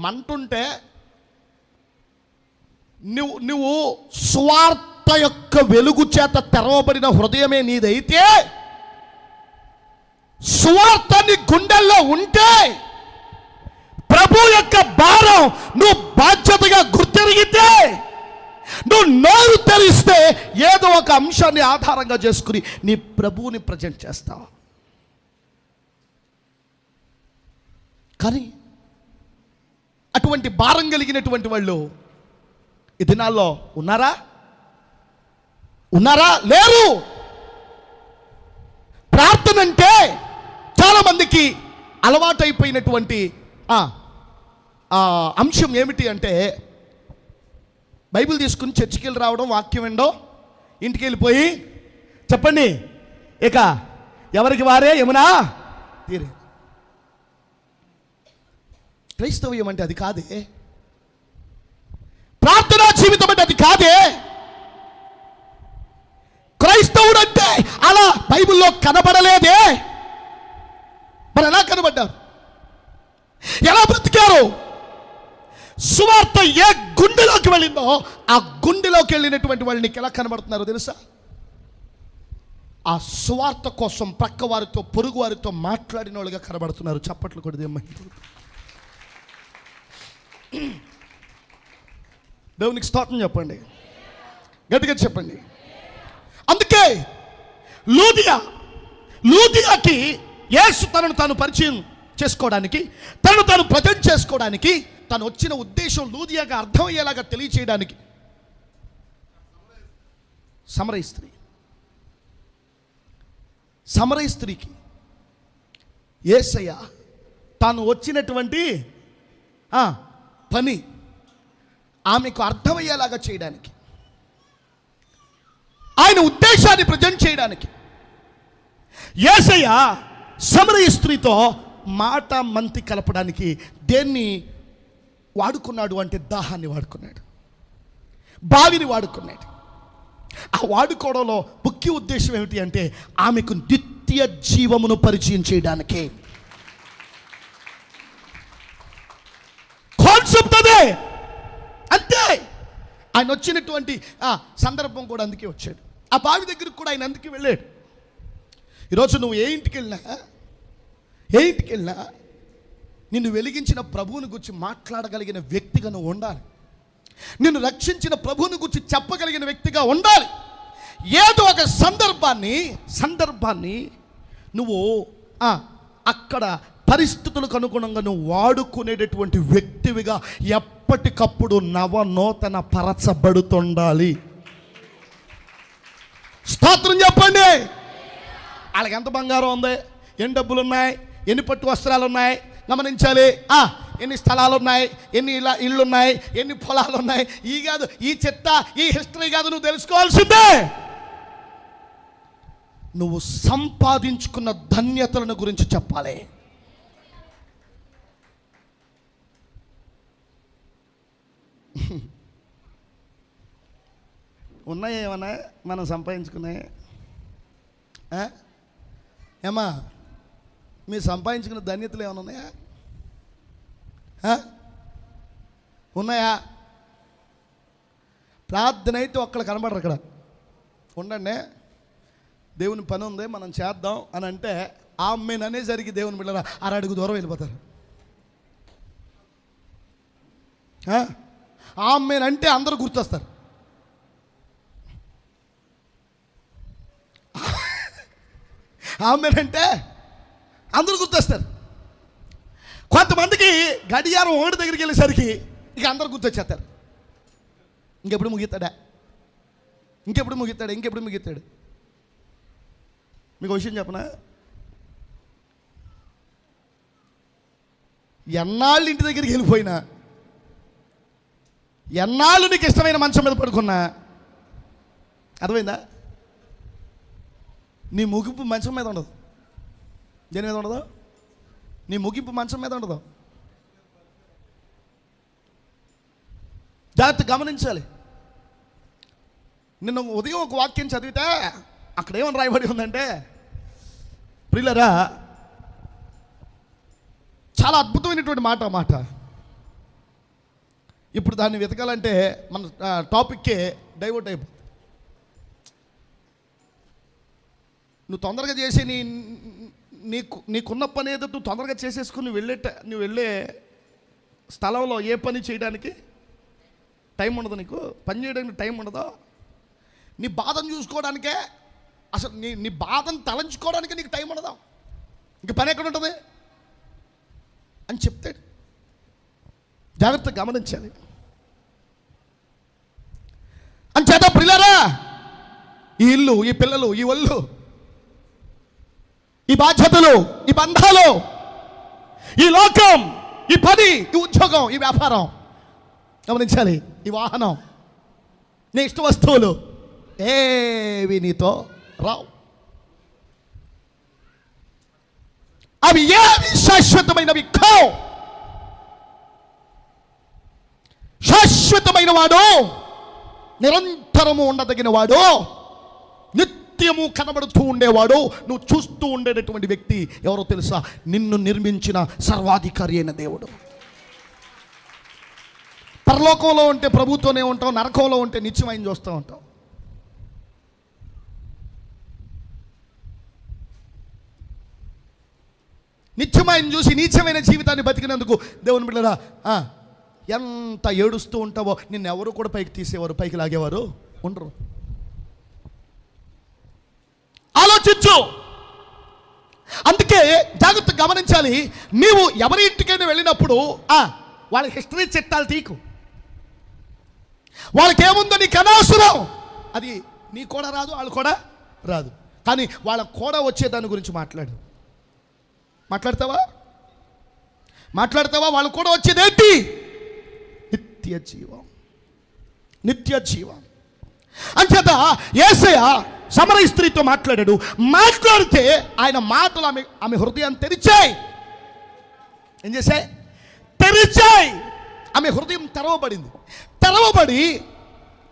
మంటుంటే నువ్వు స్వార్థ యొక్క వెలుగు చేత తెరవబడిన హృదయమే నీదైతే, స్వార్థాన్ని గుండెల్లో ఉంటే, ప్రభు యొక్క భారం నువ్వు బాధ్యతగా గుర్తెరిగితే, నువ్వు నోరు తెరిస్తే ఏదో ఒక అంశాన్ని ఆధారంగా చేసుకుని నీ ప్రభువుని ప్రజెంట్ చేస్తావు. కానీ అటువంటి భారం కలిగినటువంటి వాళ్ళు ఈ దినాల్లో ఉన్నారా? లేరు. ప్రార్థన అంటే చాలా మందికి అలవాటైపోయినటువంటి అంశం ఏమిటి అంటే, బైబిల్ తీసుకుని చర్చికి వెళ్ళి రావడం, వాక్యం వినడం, ఇంటికి వెళ్ళిపోయి చెప్పండి ఇక ఎవరికి వారే యమునా తీరే. క్రైస్తవ్యం అంటే అది కాదే. ప్రార్థనా జీవితం అంటే అది కాదే. క్రైస్తవుడు అంటే అలా బైబిల్లో కనబడలేదే. మరి ఎలా కనబడ్డారు? ఎలా బ్రతికారు? సువార్త ఏ గుండెలోకి వెళ్ళిందో ఆ గుండెలోకి వెళ్ళినటువంటి వాళ్ళు నీకు ఎలా కనబడుతున్నారో తెలుసా? ఆ సువార్త కోసం ప్రక్క వారితో, పొరుగు వారితో మాట్లాడిన వాళ్ళుగా కనబడుతున్నారు. చప్పట్లు కొడితే దేవునికి స్తోత్రం చెప్పండి, గట్టిగా చెప్పండి. అందుకే లూదియాకి యేసు తనను తాను పరిచయం చేసుకోవడానికి, తనను తాను ప్రజెంట్ చేసుకోవడానికి, తను వచ్చిన ఉద్దేశం లూదియాగా అర్థమయ్యేలాగా తెలియచేయడానికి, సమరయ స్త్రీకి యేసయ్య తాను వచ్చినటువంటి పని ఆమెకు అర్థమయ్యేలాగా చేయడానికి, ఆయన ఉద్దేశాన్ని ప్రజెంట్ చేయడానికి యేసయ్య సమరయ స్త్రీతో మాట మంతి కలపడానికి దేన్ని వాడుకున్నాడు అంటే, దాహాన్ని వాడుకున్నాడు, బావిని వాడుకున్నాడు. ఆ వాడుకోవడంలో ముఖ్య ఉద్దేశం ఏమిటి అంటే, ఆమెకు నిత్య జీవమును పరిచయం చేయడానికి. కాన్సెప్ట్ అదే. అంతే. ఆయన వచ్చినటువంటి సందర్భం కూడా అందుకే వచ్చాడు. ఆ బావి దగ్గరికి కూడా ఆయన అందుకే వెళ్ళాడు. ఈరోజు నువ్వు ఏ ఇంటికి వెళ్ళినా నిన్ను వెలిగించిన ప్రభువుని గురించి మాట్లాడగలిగిన వ్యక్తిగా నువ్వు ఉండాలి. నిన్ను రక్షించిన ప్రభువుని గురించి చెప్పగలిగిన వ్యక్తిగా ఉండాలి. ఏదో ఒక సందర్భాన్ని నువ్వు అక్కడ పరిస్థితులకు అనుగుణంగా నువ్వు వాడుకునేటటువంటి వ్యక్తివిగా ఎప్పటికప్పుడు నూతన పరచబడుతుండాలి. స్తోత్రం చెప్పండి. వాళ్ళకి ఎంత బంగారం ఉంది, ఎన్ని డబ్బులు ఉన్నాయి, ఎన్ని పట్టు వస్త్రాలు ఉన్నాయి గమనించాలి. ఎన్ని స్థలాలు ఉన్నాయి, ఎన్ని ఇళ్ళు ఉన్నాయి, ఎన్ని పొలాలు ఉన్నాయి, ఈ కాదు, ఈ చెత్త, ఈ హిస్టరీ కాదు, నువ్వు తెలుసుకోవాల్సిందే. నువ్వు సంపాదించుకున్న ధన్యతలను గురించి చెప్పాలి. ఉన్నాయా ఏమన్నా మనం సంపాదించుకున్నాయి? ఏమా మీరు సంపాదించుకున్న ధన్యతలు ఏమైనా ఉన్నాయా? ఉన్నాయా? ప్రార్థన అయితే ఒక్కడ కనబడరు. అక్కడ ఉండండి, దేవుని పని ఉంది, మనం చేద్దాం అని అంటే ఆమెన్ అనేసరికి దేవుని బిడ్డరా అరడుగు దూరం వెళ్ళిపోతారు. ఆమెన్ అంటే అందరూ గుర్తొస్తారు. ఆమెన్ అంటే అందరూ గుర్తొస్తారు. కొంతమందికి గడియారం ఒకటి దగ్గరికి వెళ్ళేసరికి ఇక అందరూ గుర్తొచ్చేస్తారు. ఇంకెప్పుడు ముగిస్తాడు. మీకు విషయం చెప్పనా? ఎన్నాళ్ళు ఇంటి దగ్గరికి వెళ్ళిపోయినా, ఎన్నాళ్ళు నీకు ఇష్టమైన మంచం మీద పడుకున్నా, అర్థమైందా? నీ ముగింపు మంచం మీద ఉండదు. దేని మీద ఉండదు? నీ ముగింపు మంచం మీద ఉండదు. జాగ్రత్త గమనించాలి. నిన్న ఉదయం ఒక వాక్యం చదివితే అక్కడ ఏమని రాయబడి ఉందంటే, ప్రియులరా, చాలా అద్భుతమైనటువంటి మాట. ఇప్పుడు దాన్ని వెతకాలంటే మన టాపిక్కే డైవర్ట్ అయిపోతుంది. నువ్వు తొందరగా చేసి నీకున్న పని ఏదో నువ్వు తొందరగా చేసేసుకుని నువ్వు వెళ్ళే స్థలంలో ఏ పని చేయడానికి టైం ఉండదు. నీకు పని చేయడానికి టైం ఉండదు. నీ బాధను చూసుకోవడానికే, అసలు నీ బాధను తలంచుకోవడానికి నీకు టైం ఉండదు. ఇంక పని ఎక్కడ ఉంటుంది అని చెప్తాడు. జాగ్రత్తగా గమనించాలి. అంచేత ప్రియులారా, ఈ ఇల్లు, ఈ పిల్లలు, ఈ ఒళ్ళు, ఈ బాధ్యతలు, ఈ బంధాలు, ఈ లోకం, ఈ పని, ఈ ఉద్యోగం, ఈ వ్యాపారం గమనించాలి. ఈ వాహనం, నీ ఇష్ట వస్తువులు ఏవి నీతో రావు. అవి ఏవి శాశ్వతమైనవి కావు. శాశ్వతమైన వాడు, నిరంతరము ఉండదగిన వాడు, నిత్యము కనబడుతూ ఉండేవాడు, నువ్వు చూస్తూ ఉండేటటువంటి వ్యక్తి ఎవరో తెలుసా? నిన్ను నిర్మించిన సర్వాధికారి అయిన దేవుడు. పరలోకంలో ఉంటే ప్రభుతోనే ఉంటావు, నరకంలో ఉంటే నిత్యమైన చూస్తూ ఉంటావు. నిత్యమైన చూసి నీచమైన జీవితాన్ని బతికినందుకు దేవుని బిడ్డరా, ఎంత ఏడుస్తూ ఉంటావో నిన్నెవరు కూడా పైకి తీసేవారు, పైకి లాగేవారు ఉండరు. ఆలోచించు. అందుకే జాగ్రత్తగా గమనించాలి. నీవు ఎవరి ఇంటికైనా వెళ్ళినప్పుడు వాళ్ళ హిస్టరీ చట్టాలు తీకు. వాళ్ళకి ఏముందో నీకు అనవసరం. అది నీ కూడా రాదు, వాళ్ళు కూడా రాదు. కానీ వాళ్ళకు కూడా వచ్చే దాని గురించి మాట్లాడతావా? వాళ్ళు కూడా వచ్చేదేంటి? నిత్య జీవం. అంచేత యేసయ్య సమరయ స్త్రీతో మాట్లాడితే ఆయన మాటలు ఆమె హృదయాన్ని తెరిచాయి. ఏం చేశాయి? తెరిచాయి. ఆమె హృదయం తెరవబడి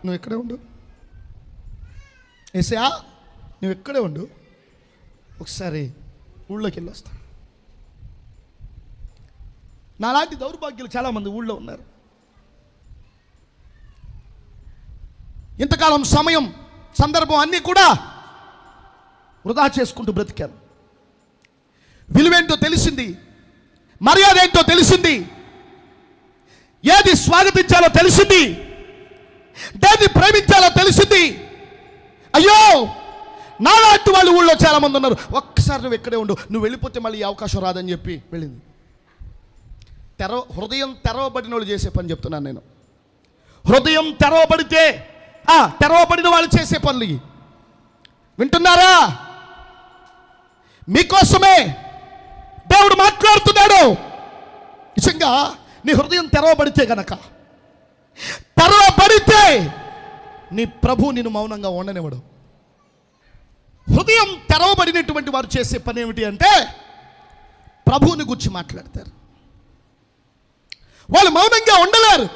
నువ్వు ఇక్కడే ఉండు యేసయ్య, నువ్వు ఇక్కడే ఉండు, ఒకసారి ఊళ్ళోకి వెళ్ళి వస్తా. నాలాంటి దౌర్భాగ్యులు చాలామంది ఊళ్ళో ఉన్నారు. ఇంతకాలం సమయం, సందర్భం అన్నీ కూడా వృధా చేసుకుంటూ బ్రతికాను. విలువేంటో తెలిసింది, మర్యాద ఏంటో తెలిసింది, ఏది స్వాగతించాలో తెలిసింది, దేన్ని ప్రేమించాలో తెలిసింది. అయ్యో, నాలాంటి వాళ్ళు ఊళ్ళో చాలామంది ఉన్నారు. ఒక్కసారి నువ్వు ఇక్కడే ఉండు, నువ్వు వెళ్ళిపోతే మళ్ళీ ఈ అవకాశం రాదని చెప్పి వెళ్ళింది. హృదయం తెరవబడిన వాళ్ళు చేసే పని చెప్తున్నాను నేను. హృదయం తెరవబడిన వాళ్ళు చేసే పనులు వింటున్నారా? మీకోసమే దేవుడు మాట్లాడుతున్నాడు. నిజంగా నీ హృదయం తెరవబడితే నీ ప్రభు నిన్ను మౌనంగా ఉండనివ్వడు. హృదయం తెరవబడినటువంటి వారు చేసే పని ఏమిటి అంటే ప్రభువుని గురించి మాట్లాడతారు. వాళ్ళు మౌనంగా ఉండలేరు.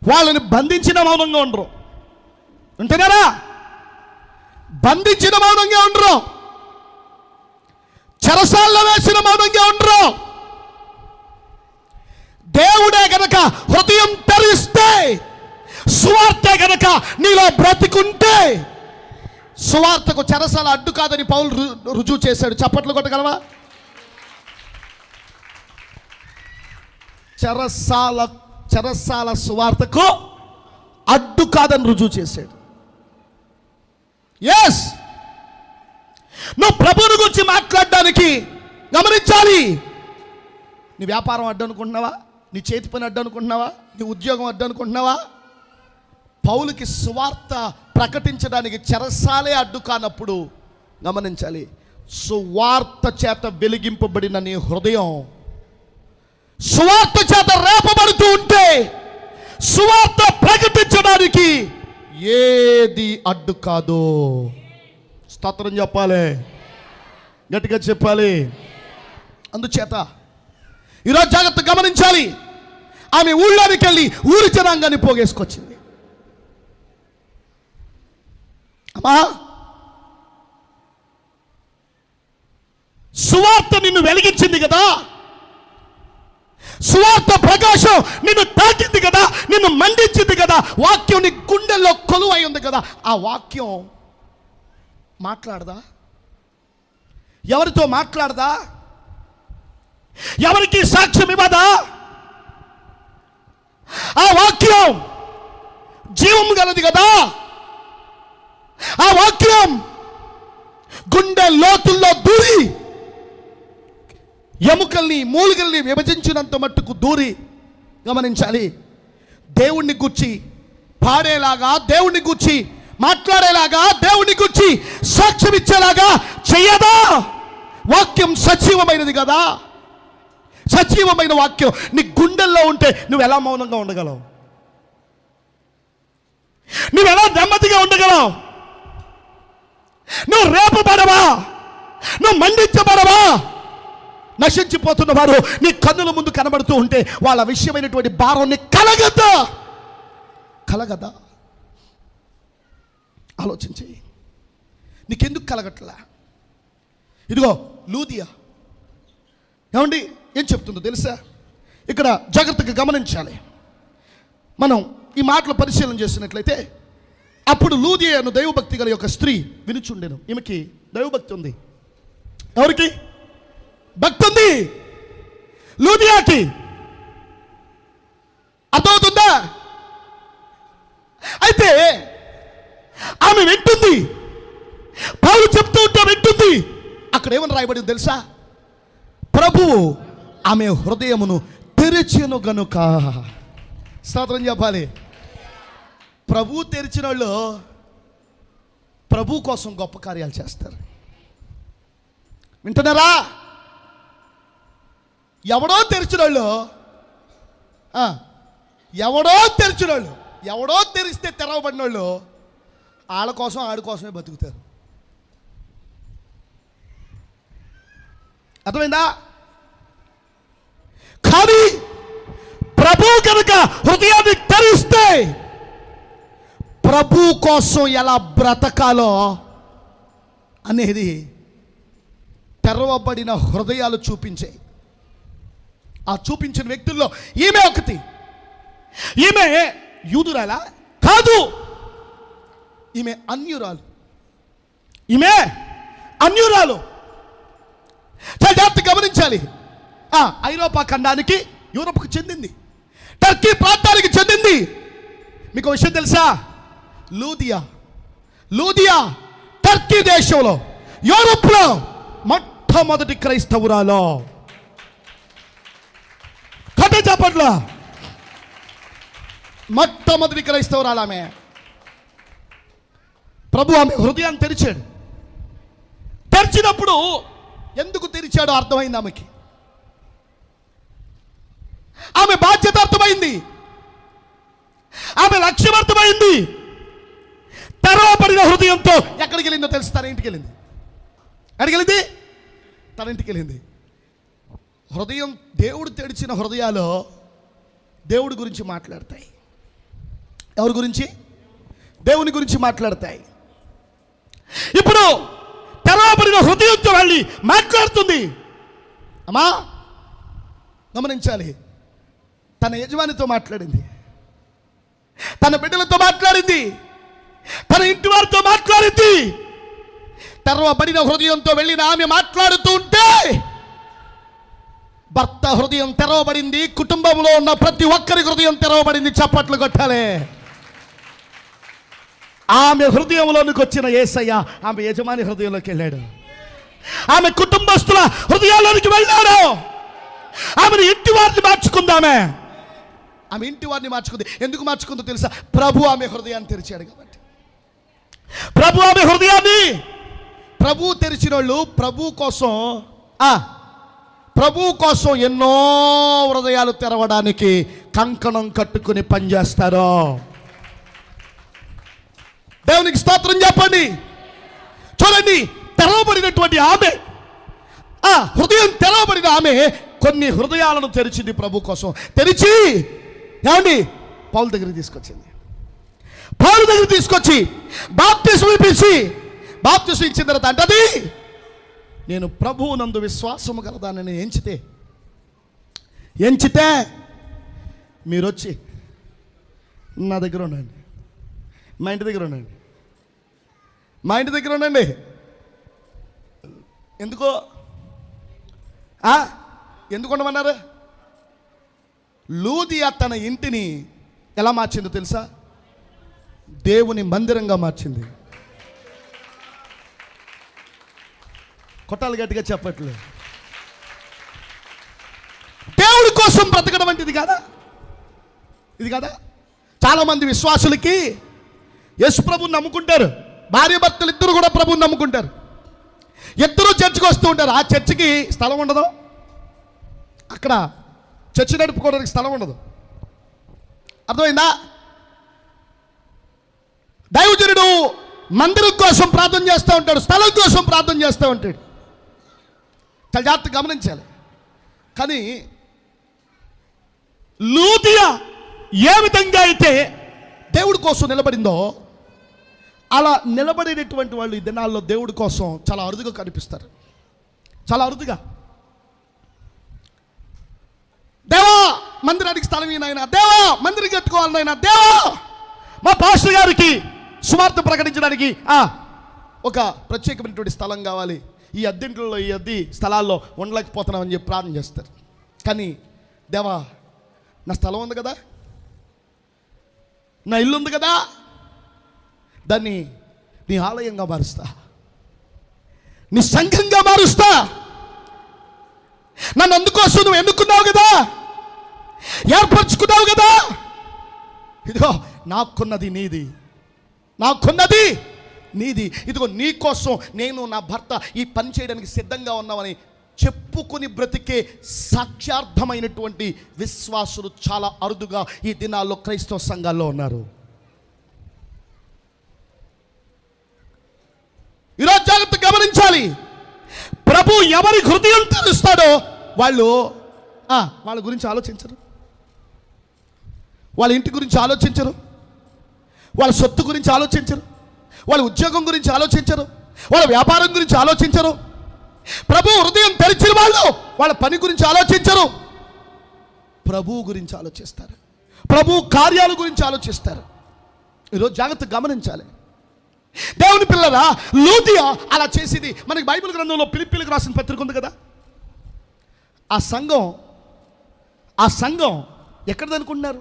వాళ్ళని బంధించిన మౌనంగా ఉండరు. వింటున్నారా? బంధించిన మౌనంగా ఉండరు. చెరసాల్లో వేసిన మౌనంగా ఉండరు. దేవుడే గనక హృదయం తెరిస్తే, సువార్తే గనక నీలో బ్రతికుంటే, సువార్తకు చెరసాల అడ్డు కాదని పౌలు రుజువు చేశాడు. చప్పట్లు కొట్టగలవా? చెరసాల సువార్తకు అడ్డు కాదని రుజువు చేశాడు. ఎస్, నువ్వు ప్రభువుని గురించి మాట్లాడడానికి గమనించాలి. నీ వ్యాపారం అడ్డు అనుకుంటున్నావా? నీ చేతి పని అడ్డు అనుకుంటున్నావా? నీ ఉద్యోగం అడ్డు అనుకుంటున్నావా? పౌలుకి సువార్త ప్రకటించడానికి చెరసాలే అడ్డు కానప్పుడు గమనించాలి, సువార్త చేత వెలిగింపబడిన నీ హృదయం సువార్త చేత రేపబడుతూ ఉంటే, సువార్త ప్రకటించడానికి ఏది అడ్డు కాదు. స్తోత్రం చెప్పాలి, గట్టిగా చెప్పాలి. అందుచేత ఈరోజు జాగ్రత్త గమనించాలి. ఆమె ఊళ్ళోనికి వెళ్ళి ఊరి జనాంగాన్ని పోగేసుకొచ్చింది. అమ్మా, సువార్త నిన్ను వెలిగించింది కదా, సువార్త ప్రకాశం నిన్ను తాకింది కదా, నిన్ను మండించింది కదా, వాక్యం నీ గుండెల్లో కొలువై ఉంది కదా. ఆ వాక్యం మాట్లాడదా? ఎవరితో మాట్లాడదా? ఎవరికి సాక్ష్యం ఇవ్వదా? ఆ వాక్యం జీవం గలది కదా. ఆ వాక్యం గుండె లోతుల్లో దూరి ఎముకల్ని మూలికల్ని విభజించినంత మట్టుకు దూరి, గమనించాలి, దేవుణ్ణి గుర్చి పాడేలాగా, దేవుణ్ణి గుర్చి మాట్లాడేలాగా, దేవుణ్ణి గుర్చి సాక్ష్యం ఇచ్చేలాగా చెయ్యదా? వాక్యం సజీవమైనది కదా. సజీవమైన వాక్యం నీ గుండెల్లో ఉంటే నువ్వు ఎలా మౌనంగా ఉండగలవు? నువ్వు ఎలా నెమ్మదిగా ఉండగలవు? నువ్వు రేపబడవా? నువ్వు మండించబడవా? నశించిపోతున్న వారు నీ కన్నుల ముందు కనబడుతూ ఉంటే వాళ్ళ విషయమైనటువంటి భారాన్ని కలగదా? ఆలోచించి, నీకెందుకు కలగట్లా? ఇదిగో లూదియా ఏమండి ఏం చెప్తుందో తెలుసా? ఇక్కడ జాగ్రత్తగా గమనించాలి. మనం ఈ మాటలు పరిశీలన చేసినట్లయితే, అప్పుడు లూదియా అను దైవభక్తి గల యొక్క స్త్రీ వినుచుండెను. ఈమెకి దైవభక్తి ఉంది. ఎవరికి భక్తి ఉంది? లూదియాకి. అర్థమవుతుందా? అయితే ఆమె వింటుంది, పౌలు చెప్తూ ఉంటే వింటుంది. అక్కడ ఏమని రాయబడింది తెలుసా? ప్రభువు ఆమె హృదయమును తెరిచెను గనుక. స్తోత్రం చెప్పాలి. ప్రభు తెరిచిన వాళ్ళు ప్రభు కోసం గొప్ప కార్యాలు చేస్తారు. వింటున్నారా? ఎవడో తెరిచిన వాళ్ళు, ఎవడో తెరిస్తే తెరవబడిన వాళ్ళు వాళ్ళ కోసం ఆడి కోసమే బతుకుతారు. అర్థమైందా? కానీ ప్రభు కనుక హృదయాన్ని తెరిస్తే ప్రభు కోసం ఎలా బ్రతకాలో అనేది తెరవబడిన హృదయాలు చూపించాయి. ఆ చూపించిన వ్యక్తుల్లో ఈమె ఒకటి. ఈమె యూదురాలా? కాదు, ఈమె అన్యురాలు. చాలా జాగ్రత్తగా గమనించాలి. ఐరోపా ఖండానికి, యూరోప్కు చెందింది, టర్కీ ప్రాంతానికి చెందింది. మీకు విషయం తెలుసా? లూదియా టర్కీ దేశంలో, యూరోప్లో మొట్టమొదటి క్రైస్తవురాలో. కథ చెప్పట్లా, మొట్టమొదటి క్రైస్తవురాలు ఆమె. ప్రభు ఆమె హృదయాన్ని తెరిచాడు. తెరిచినప్పుడు ఎందుకు తెరిచాడో అర్థమైంది ఆమెకి. ఆమె బాధ్యత అర్థమైంది, ఆమె లక్ష్యం అర్థమైంది. తెరవబడిన హృదయంతో ఎక్కడికి వెళ్ళిందో తెలుసు? తన ఇంటికి వెళ్ళింది. ఎక్కడికి వెళ్ళింది? తన ఇంటికి వెళ్ళింది. హృదయం, దేవుడు తెరిచిన హృదయాలు దేవుడి గురించి మాట్లాడతాయి. ఎవరి గురించి? దేవుని గురించి మాట్లాడతాయి. ఇప్పుడు తెరవబడిన హృదయంతో వెళ్ళి మాట్లాడుతుంది. అమ్మా గమనించాలి, తన యజమానితో మాట్లాడింది, తన బిడ్డలతో మాట్లాడింది, తన ఇంటి వారితో మాట్లాడింది. తెరవబడిన హృదయంతో వెళ్ళిన ఆమె మాట్లాడుతూ ఉంటే భర్త హృదయం తెరవబడింది. కుటుంబంలో ఉన్న ప్రతి ఒక్కరి హృదయం తెరవబడింది. చప్పట్లు కొట్టాలి. ఆమె హృదయంలోనికి వచ్చిన యేసయ్య ఆమె యజమాని హృదయంలోకి వెళ్ళాడు. ఆమె కుటుంబస్తుల హృదయాల్లోనికి వెళ్ళాడు. ఆమెను ఇంటి వారిని మార్చుకుందామే. ఆమె ఇంటి వారిని మార్చుకుంది. ఎందుకు మార్చుకుందో తెలుసా? ప్రభు ఆమె హృదయాన్ని తెరిచాడు కాబట్టి. ప్రభు ఆమె హృదయాన్ని, ప్రభు తెరిచిన వాళ్ళు ప్రభు కోసం ఎన్నో హృదయాలు తెరవడానికి కంకణం కట్టుకుని పనిచేస్తారు. దేవునికి స్తోత్రం చెప్పండి. చూడండి, తెరవబడినటువంటి ఆమె, హృదయం తెరవబడిన ఆమె కొన్ని హృదయాలను తెరిచింది ప్రభు కోసం. తెరిచి ఏమండి పౌలు దగ్గరికి తీసుకొచ్చింది. పౌలు దగ్గర తీసుకొచ్చి బాప్తిస్మం ఇప్పించి, బాప్తిస్మం ఇచ్చిన తర్వాత అంటది, నేను ప్రభువు నందు విశ్వాసము గలదానని ఎంచితే మీరు వచ్చి నా దగ్గర ఉండండి, మా ఇంటి దగ్గర ఉండండి. ఎందుకు ఉండమన్నారు? లూదియా తన ఇంటిని ఎలా మార్చిందో తెలుసా? దేవుని మందిరంగా మార్చింది. కొట్టాలి గట్టిగా చెప్పట్లేదు. దేవుడి కోసం బ్రతకడం అంటే ఇది కాదా? చాలామంది విశ్వాసులకి యేసు ప్రభువుని నమ్ముకుంటారు, భార్య భర్తలు ఇద్దరు కూడా ప్రభువుని నమ్ముకుంటారు, ఇద్దరు చర్చికి వస్తూ ఉంటారు. ఆ చర్చికి స్థలం ఉండదు, అక్కడ చర్చి నడుపుకోవడానికి స్థలం ఉండదు. అర్థమైందా? దైవజనుడు మందిరం కోసం ప్రార్థన చేస్తూ ఉంటాడు, స్థలం కోసం ప్రార్థన చేస్తూ ఉంటాడు. చాలా జాగ్రత్తగా గమనించాలి. కానీ లూదియా ఏ విధంగా అయితే దేవుడి కోసం నిలబడిందో అలా నిలబడేటటువంటి వాళ్ళు ఈ దినాల్లో దేవుడి కోసం చాలా అరుదుగా కనిపిస్తారు. చాలా అరుదుగా, దేవా మందిరానికి స్థలం ఈయన, దేవా మందిరం కట్టుకోవాలి నాయన, దేవా మా పాస్టర్ గారికి సువార్త ప్రకటించడానికి ఒక ప్రత్యేకమైనటువంటి స్థలం కావాలి, ఈ అద్దెంట్లలో ఈ అద్దె స్థలాల్లో ఉండలేకపోతున్నామని చెప్పి ప్రార్థన చేస్తారు. కానీ దేవా నా స్థలం ఉంది కదా, నా ఇల్లు ఉంది కదా, దాన్ని నీ ఆలయంగా మారుస్తా, నీ సంఘంగా మారుస్తా, నన్ను అందుకోసం నువ్వు ఎన్నుకున్నావు కదా, ఏర్పరచుకున్నావు కదా, ఇదిగో నాకున్నది నీది, ఇదిగో నీ కోసం నేను నా భర్త ఈ పని చేయడానికి సిద్ధంగా ఉన్నామని చెప్పుకుని బ్రతికే సాక్ష్యార్థమైనటువంటి విశ్వాసులు చాలా అరుదుగా ఈ దినాల్లో క్రైస్తవ సంఘాల్లో ఉన్నారు. ఈరోజు జాగ్రత్త గమనించాలి. ప్రభు ఎవరి హృదయం తెలుస్తాడో వాళ్ళ గురించి ఆలోచించరు, వాళ్ళ ఇంటి గురించి ఆలోచించరు, వాళ్ళ సొత్తు గురించి ఆలోచించరు, వాళ్ళ ఉద్యోగం గురించి ఆలోచించరు, వాళ్ళ వ్యాపారం గురించి ఆలోచించరు. ప్రభు హృదయం తెరిచిన వాళ్ళు వాళ్ళ పని గురించి ఆలోచించరు, ప్రభు గురించి ఆలోచిస్తారు, ప్రభు కార్యాల గురించి ఆలోచిస్తారు. ఈరోజు జాగ్రత్త గమనించాలి. దేవుని పిల్లరా, లూదియా అలా చేసేది. మనకి బైబిల్ గ్రంథంలో ఫిలిప్పీలకు రాసిన పత్రిక ఉంది కదా, ఆ సంఘం ఎక్కడదనుకుంటున్నారు?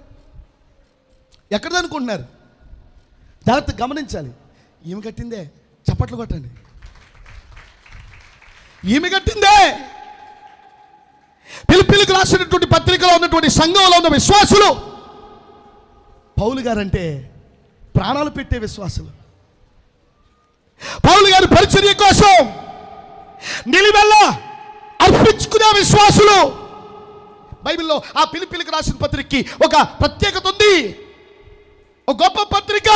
జాగ్రత్త గమనించాలి. ఈమె కట్టిందే, చప్పట్లు కొట్టండి. ఈమె కట్టిందే. ఫిలిప్పీలకు రాసినటువంటి పత్రికలో ఉన్నటువంటి సంఘంలో ఉన్న విశ్వాసులు పౌలు గారంటే ప్రాణాలు పెట్టే విశ్వాసులు, పౌలు గారి పరిచర్య కోసం నిలువెల్ల అర్పించుకునే విశ్వాసులు. బైబిల్లో ఆ ఫిలిప్పీలకు రాసిన పత్రికకి ఒక ప్రత్యేకత ఉంది, ఒక గొప్ప పత్రిక.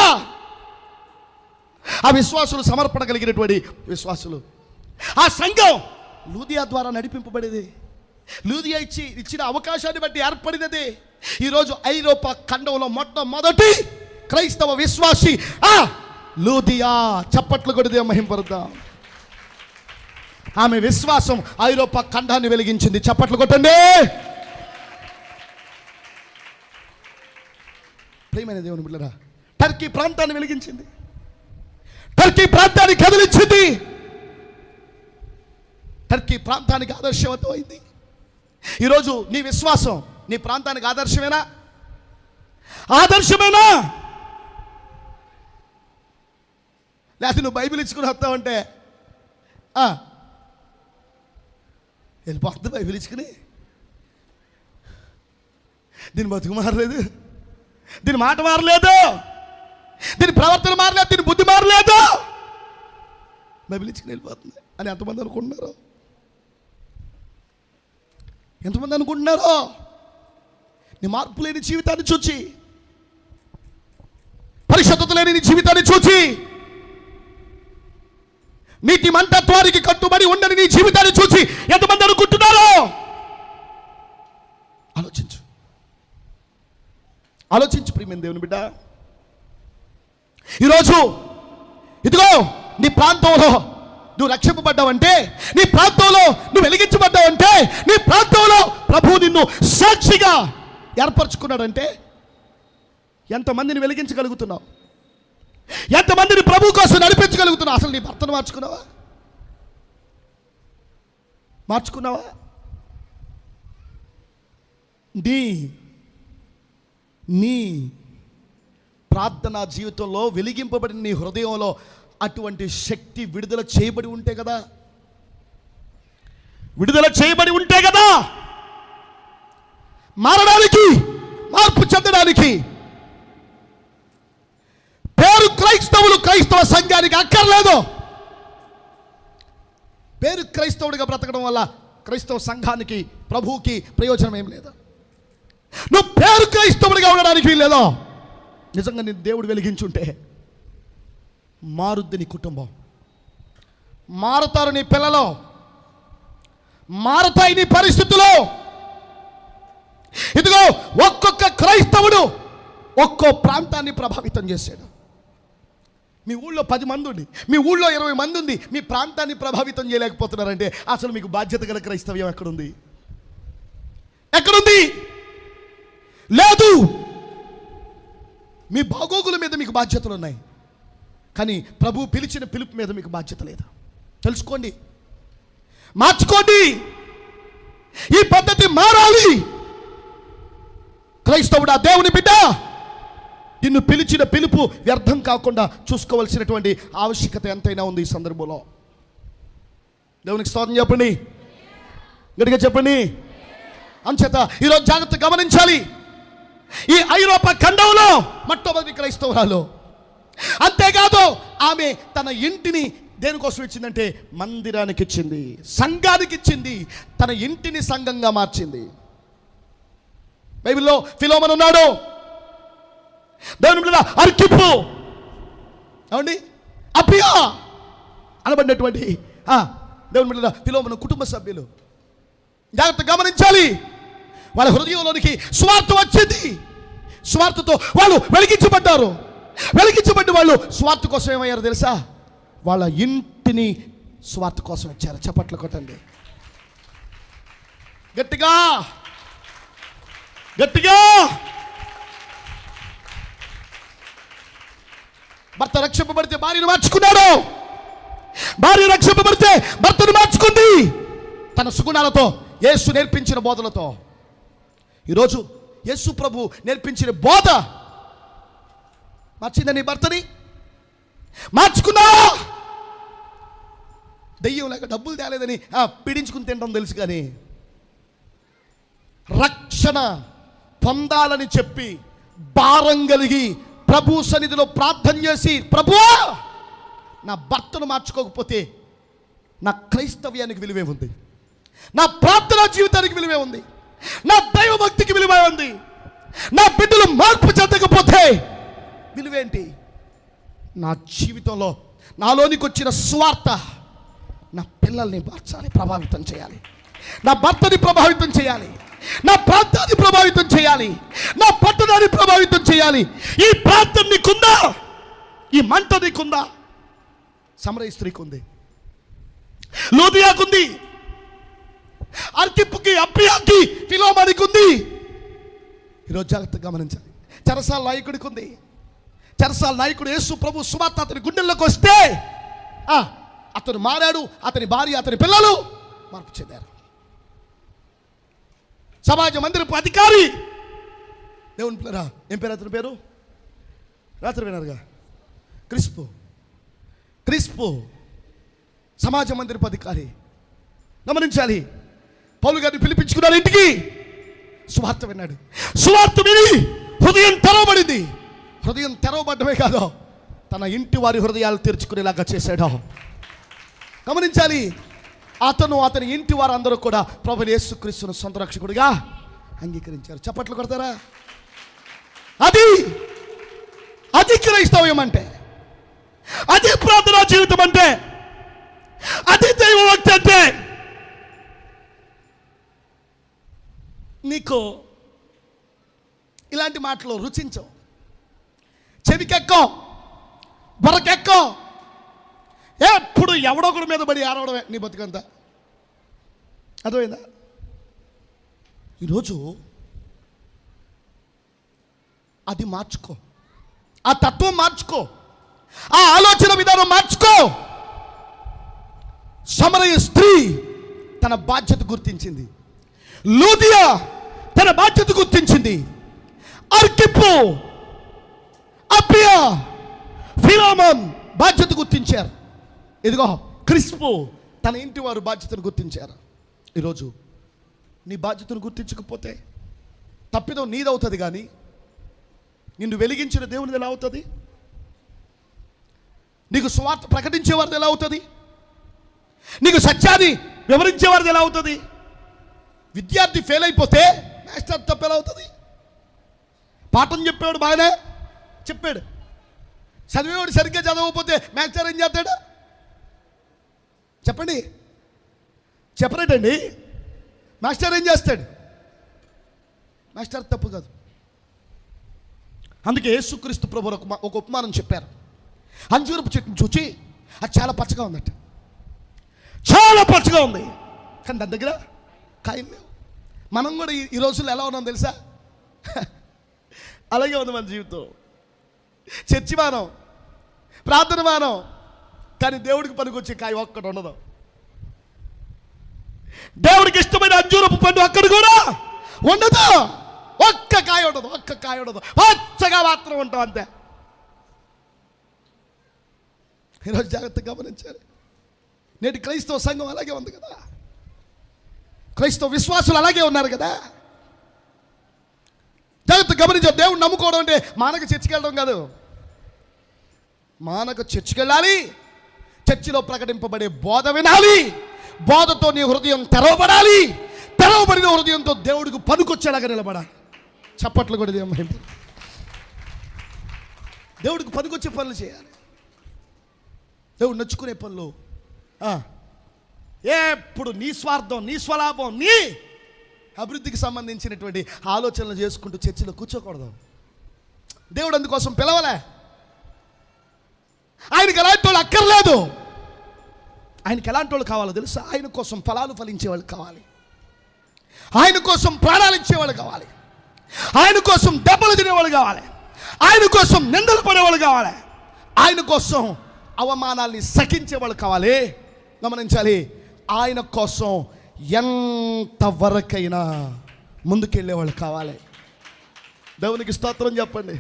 ఆ విశ్వాసులు సమర్పణ కలిగినటువంటి విశ్వాసులు. ఆ సంఘం లూదియా ద్వారా నడిపింపబడేది, లూదియా ఇచ్చిన అవకాశాన్ని బట్టి ఏర్పడినది. ఈరోజు ఐరోపా ఖండంలో మొట్టమొదటి క్రైస్తవ విశ్వాసి లూదియా. చప్పట్లు కొడితే మహింపరుద్దాం. ఆమె విశ్వాసం ఐరోపా ఖండాన్ని వెలిగించింది. చప్పట్లు కొట్టండి. ప్రియమైన దేవుని బిడ్డలారా, టర్కీ ప్రాంతాన్ని వెలిగించింది, టర్కీ ప్రాంతాన్ని కదిలించింది, టర్కీ ప్రాంతానికి ఆదర్శవంతమైంది. ఈరోజు నీ విశ్వాసం నీ ప్రాంతానికి ఆదర్శమేనా? లేకపోతే నువ్వు బైబిల్ ఇచ్చుకుని వస్తావంటే వెళ్ళిపోతుంది. బైబిల్ ఇచ్చుకుని దీని బతుకు మారలేదు, దీని మాట మారలేదు, దీని ప్రవర్తన మారలేదు, దీని బుద్ధి మారలేదు, బైబిల్ ఇచ్చుకుని వెళ్ళిపోతుంది అని ఎంతమంది అనుకుంటున్నారు? నీ మార్పు లేని జీవితాన్ని చూచి, పరిశుద్ధత లేని నీ జీవితాన్ని చూచి, నీతి మంతత్వానికి కట్టుబడి ఉండని నీ జీవితాన్ని చూసి ఎంతమంది అనుకుంటున్నారో ఆలోచించు. ఆలోచించి ప్రియమైన దేవుని బిడ్డ, ఈరోజు ఇదిగో నీ ప్రాంతంలో నువ్వు రక్షింపబడ్డావంటే, నీ ప్రాంతంలో నువ్వు వెలిగించబడ్డావంటే, నీ ప్రాంతంలో ప్రభువు నిన్ను సాక్షిగా ఏర్పరచుకున్నాడంటే ఎంతమందిని వెలిగించగలుగుతున్నావు, ఎంతమందిని ప్రభు కోసం నడిపించగలుగుతున్నావు? అసలు నీ భర్తను మార్చుకున్నావా? నీ ప్రార్థనా జీవితంలో వెలిగింపబడిన నీ హృదయంలో అటువంటి శక్తి విడుదల చేయబడి ఉంటే కదా, మారడానికి, మార్పు చెందడానికి. పేరు క్రైస్తవ సంఘానికి అక్కర్లేదు. పేరు క్రైస్తవుడిగా బ్రతకడం వల్ల క్రైస్తవ సంఘానికి, ప్రభువుకి ప్రయోజనం ఏం లేదు. నువ్వు పేరు క్రైస్తవుడిగా ఉండడానికి వీల్లేదో. నిజంగా నీ దేవుడు వెలిగించుంటే మారుద్ది నీ కుటుంబం, మారుతారు నీ పిల్లలు, మారుతాయి నీ పరిస్థితులు. ఇదిగో ఒక్కొక్క క్రైస్తవుడు ఒక్కో ప్రాంతాన్ని ప్రభావితం చేశాడు. మీ ఊళ్ళో 10 మంది ఉంది, మీ ఊళ్ళో 20 మంది ఉంది, మీ ప్రాంతాన్ని ప్రభావితం చేయలేకపోతున్నారంటే అసలు మీకు బాధ్యత గల క్రైస్తవ్యం ఎక్కడుంది? లేదు. మీ బాగోగుల మీద మీకు బాధ్యతలు ఉన్నాయి, కానీ ప్రభు పిలిచిన పిలుపు మీద మీకు బాధ్యత లేదు. తెలుసుకోండి, మార్చుకోండి. ఈ పద్ధతి మారాలి. క్రైస్తవుడా, దేవుని బిడ్డ, నిన్ను పిలిచిన పిలుపు వ్యర్థం కాకుండా చూసుకోవాల్సినటువంటి ఆవశ్యకత ఎంతైనా ఉంది ఈ సందర్భంలో. దేవునికి స్తోత్రం చెప్పండి, గట్టిగా చెప్పండి. అంచేత ఈరోజు జాగ్రత్త గమనించాలి. ఈ ఐరోపా ఖండంలో మొట్టమొదటి క్రైస్తవురాలు. అంతేకాదు, ఆమె తన ఇంటిని దేనికోసం ఇచ్చిందంటే మందిరానికి ఇచ్చింది, సంఘానికి ఇచ్చింది, తన ఇంటిని సంఘంగా మార్చింది. బైబిల్లో ఫిలోమోను ఉన్నాడు, దేవుని బిడ్డ అర్కిప్పు, ఏమండి అపియా అనబడినటువంటి దేవుని బిడ్డ ఫిలోమోను కుటుంబ సభ్యులు. జాగ్రత్త గమనించాలి. వాళ్ళ హృదయంలోనికి స్వార్థ వచ్చింది. స్వార్థతో వాళ్ళు వెలిగించబడ్డారు. వెలిగించబడ్డ వాళ్ళు స్వార్థ కోసం ఏమయ్యారు తెలుసా? వాళ్ళ ఇంటిని స్వార్థ కోసం ఇచ్చారు. చప్పట్లు కొట్టండి గట్టిగా, గట్టిగా. భర్త రక్షింపబడితే భార్యను మార్చుకున్నాడు, భార్య రక్షింపబడితే భర్తను మార్చుకుంది. తన సుగుణాలతో, యేసు నేర్పించిన బోధలతో. ఈరోజు యేసు ప్రభు నేర్పించిన బోధ మార్చిందని భర్తని మార్చుకున్నా. దెయ్యం లేక డబ్బులు తేలేదని పీడించుకుని తింటాం తెలుసు, కానీ రక్షణ పొందాలని చెప్పి భారం కలిగి ప్రభు సన్నిధిలో ప్రార్థన చేసి, ప్రభువా నా భర్తను మార్చుకోకపోతే నా క్రైస్తవ్యానికి విలువే ఉంది, నా ప్రార్థనా జీవితానికి విలువే ఉంది, నా దైవ భక్తికి విలువే ఉంది, నా బిడ్డలు మార్పు చెందకపోతే విలువేంటి? నా జీవితంలో నాలోనికి వచ్చిన స్వార్థ నా పిల్లల్ని మార్చాలి, ప్రభావితం చేయాలి, నా భర్తని ప్రభావితం చేయాలి, నా ప్రాంతాన్ని ప్రభావితం చేయాలి, నా పట్టణాన్ని ప్రభావితం చేయాలి. ఈ ప్రాంతం నీకుందా? ఈ మంట నీకుందా? సమరయ స్త్రీకి ఉంది, లూదియాకుంది, అర్కిప్పుకి, అప్పియాకి, ఫిలోమోనుకి ఉంది. ఈరోజు జాగ్రత్తగా గమనించాలి. చెరసాల నాయకుడికి ఉంది. చెరసాల నాయకుడు యేసు ప్రభు సువార్త అతని గుండెల్లోకి వస్తే అతను మారాడు, అతని భార్య, అతని పిల్లలు మార్పు చెందారు. సమాజ మందిరపు అధికారి, దేవుని పిల్లరా, ఏం పేరు అతని పేరు? రాత్రి విన్నారుగా, క్రిస్పు సమాజ మందిరపు అధికారి. గమనించాలి, పౌలు గారిని పిలిపించుకున్నారు ఇంటికి. సువార్త విన్నాడు. సువార్త విని హృదయం తెరవబడింది. హృదయం తెరవబడ్డమే కాదు, తన ఇంటి వారి హృదయాలు తెరుచుకునేలాగా చేశాడు. గమనించాలి, అతని ఇంటి వారందరూ కూడా ప్రభువైన యేసుక్రీస్తును సొంత రక్షకుడిగా అంగీకరించారు. చప్పట్లు కొడతారా? అది క్రైస్తవ్యం అంటే, అది ప్రార్థనా జీవితం అంటే, అది దైవ భక్తి అంటే. నీకు ఇలా ఇలాంటి మాటలు రుచించవు, చెవికెక్కం, బొరకెక్కం. ఎప్పుడు ఎవడొకడి మీద పడి ఆడవడమే నీ బతుకంతా. అర్థమైందా? ఈరోజు అది మార్చుకో, ఆ తత్వం మార్చుకో, ఆ ఆలోచన విధానం మార్చుకో. సమరయ స్త్రీ తన బాధ్యత గుర్తించింది, లూదియా తన బాధ్యత గుర్తించింది, అర్కిప్పు, అపియా, ఫిలోమోన్ బాధ్యత గుర్తించారు. ఇదిగో క్రిస్పు తన ఇంటి వారు బాధ్యతను గుర్తించారు. ఈరోజు నీ బాధ్యతను గుర్తించకపోతే తప్పిదం నీదవుతుంది, కానీ నిన్ను వెలిగించిన దేవునిది ఎలా అవుతుంది? నీకు సువార్త ప్రకటించేవారిది ఎలా అవుతుంది? నీకు సత్యాన్ని వివరించేవారిది ఎలా అవుతుంది? విద్యార్థి ఫెయిల్ అయిపోతే మాస్టర్ తప్పు ఎలా అవుతుంది? పాఠం చెప్పేవాడు బాగానే చెప్పాడు, చదివేవాడు సరిగ్గా చదవకపోతే మాస్టర్ ఏం చేస్తాడు? చెప్పండి, చెప్పరేటండి. మాస్టర్ ఏం చేస్తాడు? మాస్టర్ తప్పు కాదు. అందుకే యేసుక్రీస్తు ప్రభు ఒక ఉపమానం చెప్పారు. అంజూరపు చెట్టును చూచి అది చాలా పచ్చగా ఉందట, చాలా పచ్చగా ఉంది, కానీ దాని దగ్గర కాయలు లేవు. మనం కూడా ఈ రోజుల్లో ఎలా ఉన్నాం తెలుసా? అలాగే ఉంది మన జీవితం. చర్చి మానం, ప్రార్థన మానం, కానీ దేవుడికి పనికొచ్చే కాయ ఒక్కటి ఉండదు. దేవుడికి ఇష్టమైన అంజూరపు పండు అక్కడ కూడా ఉండదు, ఒక్క కాయ ఉండదు, ఒక్క కాయ ఉండదు, పచ్చగా మాత్రం ఉంటాం అంతే. ఈరోజు జాగ్రత్తగా గమనించాలి. నేటి క్రైస్తవ సంఘం అలాగే ఉంది కదా, క్రైస్తవ విశ్వాసులు అలాగే ఉన్నారు కదా. జాగ్రత్తగా గమనించాలి. దేవుడు నమ్ముకోవడం అంటే మానక చర్చికి వెళ్ళడం కాదు. మానక చర్చికి వెళ్ళాలి, చర్చిలో ప్రకటింపబడే బోధ వినాలి, బోధతో నీ హృదయం తెరవబడాలి, తెరవబడిన హృదయంతో దేవుడికి పనికొచ్చేలాగా నిలబడాలి. చప్పట్లు కూడా దేవుడికి పనికొచ్చే పనులు చేయాలి, దేవుడు నచ్చుకునే పనులు. ఎప్పుడు నీ స్వార్థం, నీ స్వలాభం, నీ అభివృద్ధికి సంబంధించినటువంటి ఆలోచనలు చేసుకుంటూ చర్చిలో కూర్చోకూడదు. దేవుడు అందుకోసం పిలవలే. ఆయనకి ఎలాంటి వాళ్ళు అక్కర్లేదు. ఆయనకి ఎలాంటి వాళ్ళు కావాలో తెలుసా? ఆయన కోసం ఫలాలు ఫలించేవాళ్ళు కావాలి, ఆయన కోసం ప్రాణాలు ఇచ్చేవాళ్ళు కావాలి, ఆయన కోసం దెబ్బలు తినేవాళ్ళు కావాలి, ఆయన కోసం నిందలు పడేవాళ్ళు కావాలి, ఆయన కోసం అవమానాల్ని సహించేవాళ్ళు కావాలి. గమనించాలి, ఆయన కోసం ఎంతవరకైనా ముందుకెళ్ళేవాళ్ళు కావాలి. దేవునికి స్తోత్రం చెప్పండి,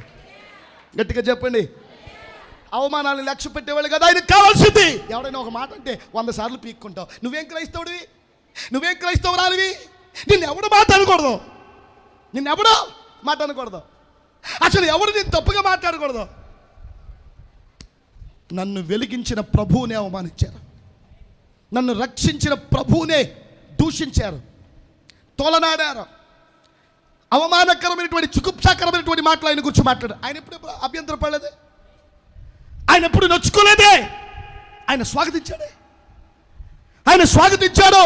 గట్టిగా చెప్పండి. అవమానాన్ని లక్ష్య పెట్టేవాళ్ళు కదా ఆయనకు కావాల్సింది. ఎవడైనా ఒక మాట అంటే 100 సార్లు పీక్కుంటావు. నువ్వేం క్రైస్తవుడివి, నువ్వేం క్రైస్తవురాలివి, నిన్నెవడు మాట అనకూడదు, నిన్నెవడో మాట అనకూడదు, అసలు ఎవడు నేను తప్పుగా మాట్లాడకూడదు. నన్ను వెలిగించిన ప్రభువునే అవమానించారు, నన్ను రక్షించిన ప్రభువునే దూషించారు, తోలనాడారు. అవమానకరమైనటువంటి చుకుప్సాకరమైనటువంటి మాటలు ఆయన గురించి మాట్లాడారు. ఆయన ఎప్పుడు అభ్యంతరం పడలేదే, ఆయన ఎప్పుడు నొచ్చుకోలేదే, ఆయన స్వాగతించాడే, ఆయన స్వాగతించాడు.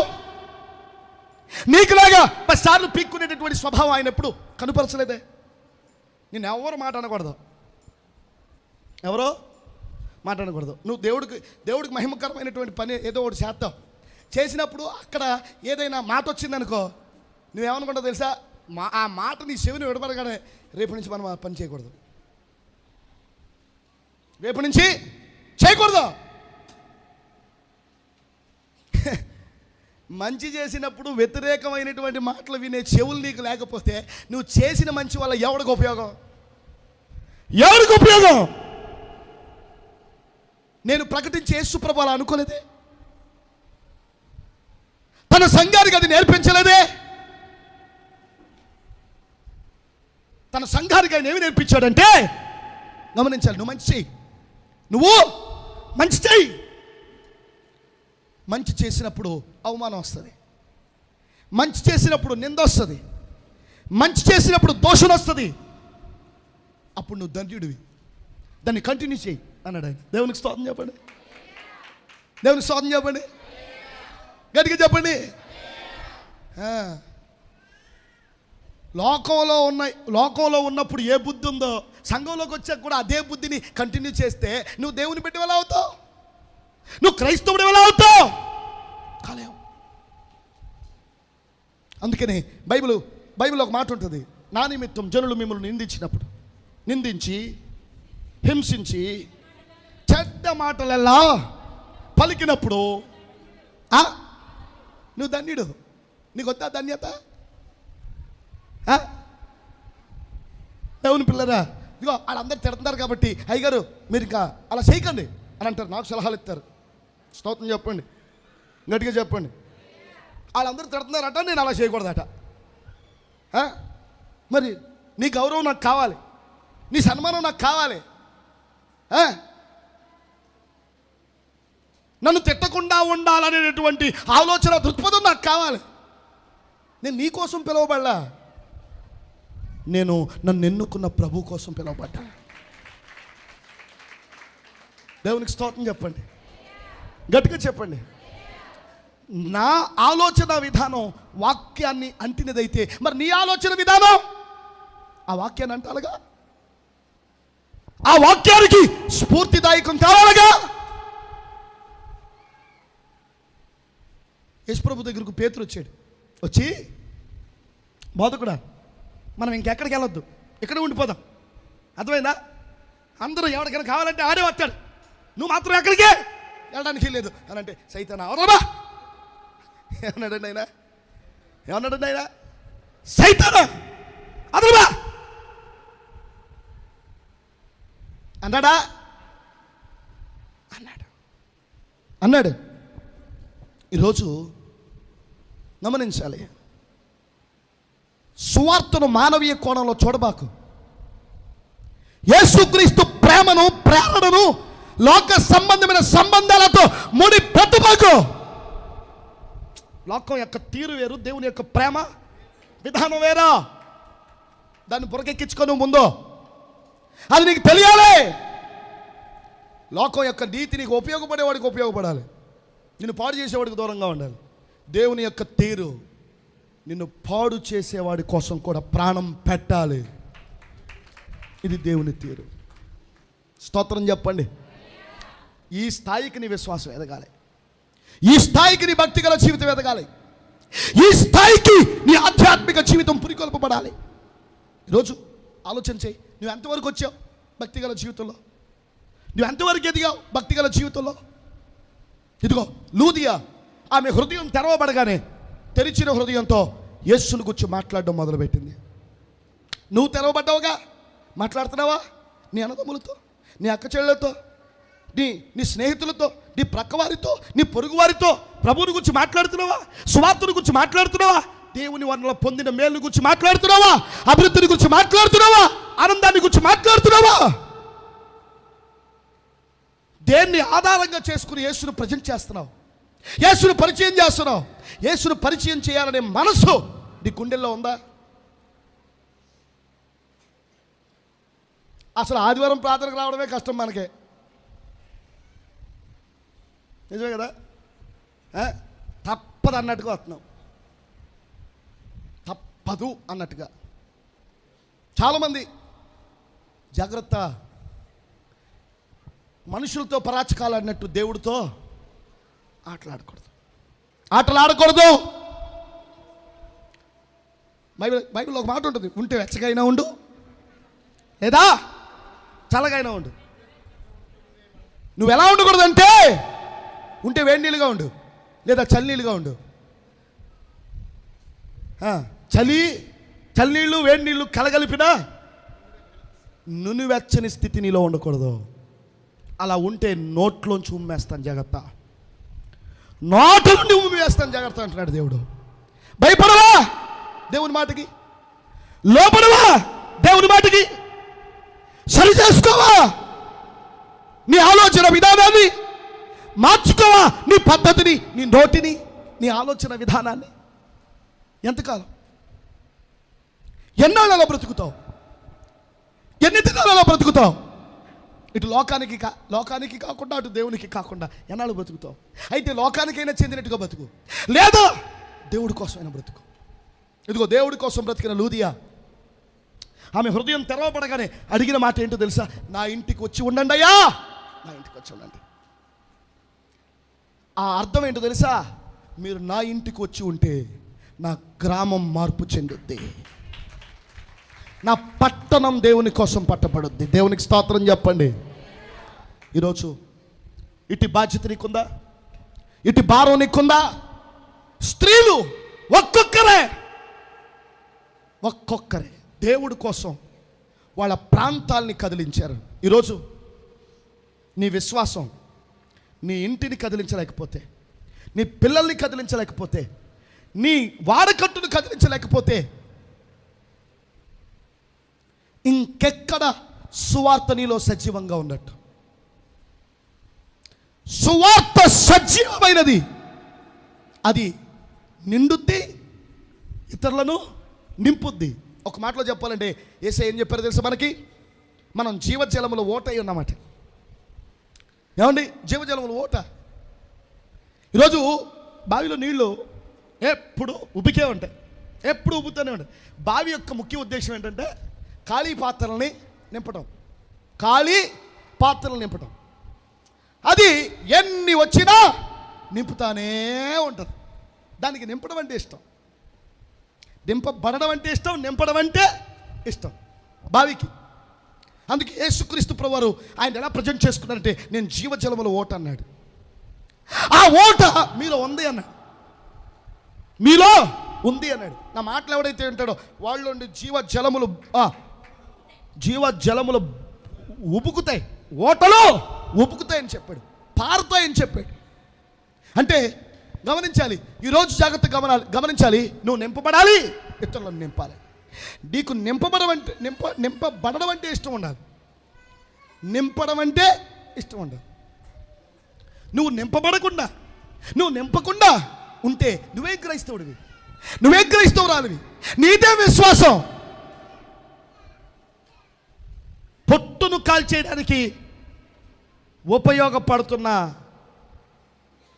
నీకులాగా 10 సార్లు పీక్కునేటటువంటి స్వభావం ఆయన ఎప్పుడు కనుపరచలేదే. నేను ఎవరు మాట అనకూడదు, ఎవరో మాట అనకూడదు. నువ్వు దేవుడికి మహిమకరమైనటువంటి పని ఏదో ఒకటి చేస్తావు, చేసినప్పుడు అక్కడ ఏదైనా మాట వచ్చిందనుకో, నువ్వేమనుకుంటావు తెలుసా? ఆ మాట నీ చెవిని విడపడగానే రేపు నుంచి మనం ఆ పని చేయకూడదు, రేపు నుంచి చేయకూడదు. మంచి చేసినప్పుడు వ్యతిరేకమైనటువంటి మాటలు వినే చెవులు నీకు లేకపోతే నువ్వు చేసిన మంచి వల్ల ఎవరికి ఉపయోగం? ఎవరికి ఉపయోగం? నేను ప్రకటించే యేసుప్రభు అలా అనుకోలేదే, తన సంఘానికి అది నేర్పించలేదే. తన సంఘానికి ఆయన ఏమి నేర్పించాడంటే, గమనించాలి, నువ్వు మంచి చెయ్యి, నువ్వు మంచి చెయ్యి. మంచి చేసినప్పుడు అవమానం వస్తుంది, మంచి చేసినప్పుడు నింద వస్తుంది, మంచి చేసినప్పుడు దోషం వస్తుంది. అప్పుడు నువ్వు ధన్యుడివి, దాన్ని కంటిన్యూ చేయి అన్నాడు ఆయన. దేవునికి స్తోత్రం చెప్పండి, దేవునికి స్తోత్రం చెప్పండి, గట్టిగా చెప్పండి. లోకంలో ఉన్నప్పుడు ఏ బుద్ధి ఉందో సంఘంలోకి వచ్చాక కూడా అదే బుద్ధిని కంటిన్యూ చేస్తే నువ్వు దేవుని బిడ్డ ఎలా అవుతావు? నువ్వు క్రైస్తవుడు ఎలా అవుతావు? కాలేవు. అందుకనే బైబిల్ ఒక మాట ఉంటుంది, నా నిమిత్తం జనులు మిమ్మల్ని నిందించి హింసించి చెడ్డ మాటలెల్లా పలికినప్పుడు నువ్వు ధన్యుడు. నీకు వద్దా ధన్యత? దేవుని పిల్లరా, ఇదిగో వాళ్ళందరూ తిడుతున్నారు కాబట్టి అయ్యగారు మీరు ఇంకా అలా చేయకండి అని అంటారు, నాకు సలహాలు ఇస్తారు. స్తోత్రం చెప్పండి, గట్టిగా చెప్పండి. వాళ్ళందరూ తిడుతున్నారట, నేను అలా చేయకూడదట. మరి నీ గౌరవం నాకు కావాలి, నీ సన్మానం నాకు కావాలి. నన్ను తిట్టకుండా ఉండాలనేటువంటి ఆలోచన దృక్పథం నాకు కావాలి. నేను నీ కోసం పిలువబడ్డా, నేను నన్ను ఎన్నుకున్న ప్రభు కోసం పిలువబడ్డా. దేవునికి స్తోత్రం చెప్పండి, గట్టిగా చెప్పండి. నా ఆలోచన విధానం వాక్యాన్ని అంటినదైతే మరి నీ ఆలోచన విధానం ఆ వాక్యాన్ని అంటాలుగా, ఆ వాక్యానికి స్ఫూర్తిదాయకం కావాలిగా. యేసుప్రభు దగ్గరకు పేతురు వచ్చి బోధకుడా మనం ఇంకెక్కడికి వెళ్ళొద్దు, ఇక్కడే ఉండిపోదాం, అర్థమైందా? అందరూ ఎవరికైనా కావాలంటే ఆడే వస్తాడు, నువ్వు మాత్రం ఎక్కడికే వెళ్ళడానికి లేదు అని అంటే సైతానా అవరబా ఏమన్నాడండి ఆయన? సైతానా అదరుబా అన్నాడు. ఈరోజు గమనించాలి, సువార్తను మానవీయ కోణంలో చూడబాకు. యేసుక్రీస్తు ప్రేమను, ప్రేరణను లోక సంబంధమైన సంబంధాలతో ముడి పెట్టుబాకు. లోకం యొక్క తీరు వేరు, దేవుని యొక్క ప్రేమ విధానం వేరా. దాన్ని బురకెక్కించుకొని ముందు అది నీకు తెలియాలి. లోకం యొక్క నీతి నీకు ఉపయోగపడేవాడికి ఉపయోగపడాలి, నిన్ను పాడు చేసేవాడికి దూరంగా ఉండాలి. దేవుని యొక్క తీరు నిన్ను పాడు చేసేవాడి కోసం కూడా ప్రాణం పెట్టాలి. ఇది దేవుని తీరు. స్తోత్రం చెప్పండి. ఈ స్థాయికి నీ విశ్వాసం ఎదగాలి, ఈ స్థాయికి నీ భక్తి గల జీవితం ఎదగాలి, ఈ స్థాయికి నీ ఆధ్యాత్మిక జీవితం పురికొల్పబడాలి. ఈరోజు ఆలోచన చేయి, నువ్వు ఎంతవరకు వచ్చావు భక్తి గల జీవితంలో? నువ్వు ఎంతవరకు ఎదిగావు భక్తి గల జీవితంలో? ఇదిగో లూదియా, ఆమె హృదయం తెరవబడగానే తెరిచిన హృదయంతో యేసుని గురించి మాట్లాడడం మొదలుపెట్టింది. నువ్వు తెరవబడ్డావుగా, మాట్లాడుతున్నావా? నీ అన్నదమ్ములతో, నీ అక్క చెల్లెలతో, నీ స్నేహితులతో, నీ ప్రక్కవారితో, నీ పొరుగువారితో ప్రభువుని గురించి మాట్లాడుతున్నావా? సువార్తను గురించి మాట్లాడుతున్నావా? దేవుని వల్ల పొందిన మేలుని గురించి మాట్లాడుతున్నావా? అభివృద్ధిని గురించి మాట్లాడుతున్నావా? ఆనందాన్ని గురించి మాట్లాడుతున్నావా? దేన్ని ఆధారంగా చేసుకుని యేసును ప్రజెంట్ చేస్తున్నావు? యేసును పరిచయం చేస్తున్నావు? యేసును పరిచయం చేయాలనే మనసు నీ గుండెల్లో ఉందా? అసలు ఆదివారం ప్రార్థనకు రావడమే కష్టం మనకే, నిజమే కదా? తప్పదు అన్నట్టుగా వస్తున్నాం, తప్పదు అన్నట్టుగా. చాలామంది జాగ్రత్త, మనుషులతో పరాచకాలు అన్నట్టు దేవుడితో ఆటలాడకూడదు. బైబిల్లో ఒక మాట ఉంటుంది, ఉంటే వెచ్చగైనా ఉండు లేదా చల్లగైనా ఉండు. నువ్వు ఎలా ఉండకూడదంటే ఉంటే వేడి నీళ్ళుగా ఉండు లేదా చల్లనీళ్ళుగా ఉండు. చల్లనీళ్ళు వేడి నీళ్ళు కలగలిపినా నునువెచ్చని స్థితి నీలో ఉండకూడదు. అలా ఉంటే నోట్లోంచి ఉమ్మేస్తాను జాగ్రత్త, నోట్ల నుండి ఉమ్మేస్తాను జాగ్రత్త అంటున్నాడు దేవుడు. భయపడవా దేవుని మాటకి, లోపడవా దేవుని మాటకి, సరి చేసుకోవా నీ ఆలోచన విధానాన్ని, మార్చుకోవా నీ పద్ధతిని, నీ నోటిని, నీ ఆలోచన విధానాన్ని. ఎంతకాలం, ఎన్నాళ్ళలో బ్రతుకుతావు? ఎన్ని దినాలలో బ్రతుకుతావు? ఇటు లోకానికి కాకుండా అటు దేవునికి కాకుండా ఎన్నాళ్ళు బ్రతుకుతావు? అయితే లోకానికైనా చెందినట్టుగా బ్రతుకు, లేదా దేవుడి కోసమైనా బ్రతుకు. ఇదిగో దేవుడి కోసం బ్రతికిన లూదియా, ఆమె హృదయం తెరవబడగానే అడిగిన మాట ఏంటో తెలుసా? నా ఇంటికి వచ్చి ఉండండి అయ్యా, నా ఇంటికి వచ్చి ఉండండి. ఆ అర్థం ఏంటో తెలుసా? మీరు నా ఇంటికి వచ్చి ఉంటే నా గ్రామం మార్పు చెందుద్ది, నా పట్టణం దేవుని కోసం పట్టబడుద్ది. దేవునికి స్తోత్రం చెప్పండి. ఈరోజు ఇటు బాధ్యత నీకుందా? ఇటు భారం నీకుందా? స్త్రీలు ఒక్కొక్కరే దేవుడి కోసం వాళ్ళ ప్రాంతాల్ని కదిలించారు. ఈరోజు నీ విశ్వాసం నీ ఇంటిని కదిలించలేకపోతే, నీ పిల్లల్ని కదిలించలేకపోతే, నీ వాడకట్టును కదిలించలేకపోతే ఇంకెక్కడ సువార్త నీలో సజీవంగా ఉన్నట్టు? సువార్త సజీవమైనది, అది నిండుద్ది, ఇతరులను నింపుద్ది. ఒక మాటలో చెప్పాలంటే యేసయ్య ఏం చెప్పారో తెలుసా మనకి? మనం జీవజలములో ఓట అయి ఉన్నమాట. ఏమండి? జీవజలములు ఓట. ఈరోజు బావిలో నీళ్లు ఎప్పుడు ఉబికే ఉంటాయి, ఎప్పుడు ఉబ్బుతూనే ఉంటాయి. బావి యొక్క ముఖ్య ఉద్దేశం ఏంటంటే ఖాళీ పాత్రలని నింపడం, ఖాళీ పాత్రలను నింపడం. అది ఎన్ని వచ్చినా నింపుతానే ఉంటుంది. దానికి నింపడం అంటే ఇష్టం, నింపబడడం అంటే ఇష్టం, నింపడం అంటే ఇష్టం బావికి. అందుకే యేసుక్రీస్తు ప్రభువారు ఆయన ఎలా ప్రజెంట్ చేసుకున్నారంటే, నేను జీవజలముల ఓట అన్నాడు. ఆ ఓట మీలో ఉంది అన్నాడు, మీలో ఉంది అన్నాడు. నా మాటలు ఎవడైతే ఉంటాడో వాళ్ళు జీవజలములు ఉబుకుతాయి, ఓటలో ఉబుకుతాయని చెప్పాడు, పారుతాయని చెప్పాడు. అంటే గమనించాలి, ఈరోజు జాగ్రత్త గమనించాలి. నువ్వు నింపబడాలి, ఇతరులను నింపాలి. నీకు నింపబడడం అంటే ఇష్టం ఉండాలి, నింపడం అంటే ఇష్టం ఉండాలి. నువ్వు నింపకుండా ఉంటే నువ్వే క్రైస్తవుడివి, నువ్వే క్రైస్తవురాలివి, నీదే విశ్వాసం. పొట్టును కాల్చేయడానికి ఉపయోగపడుతున్న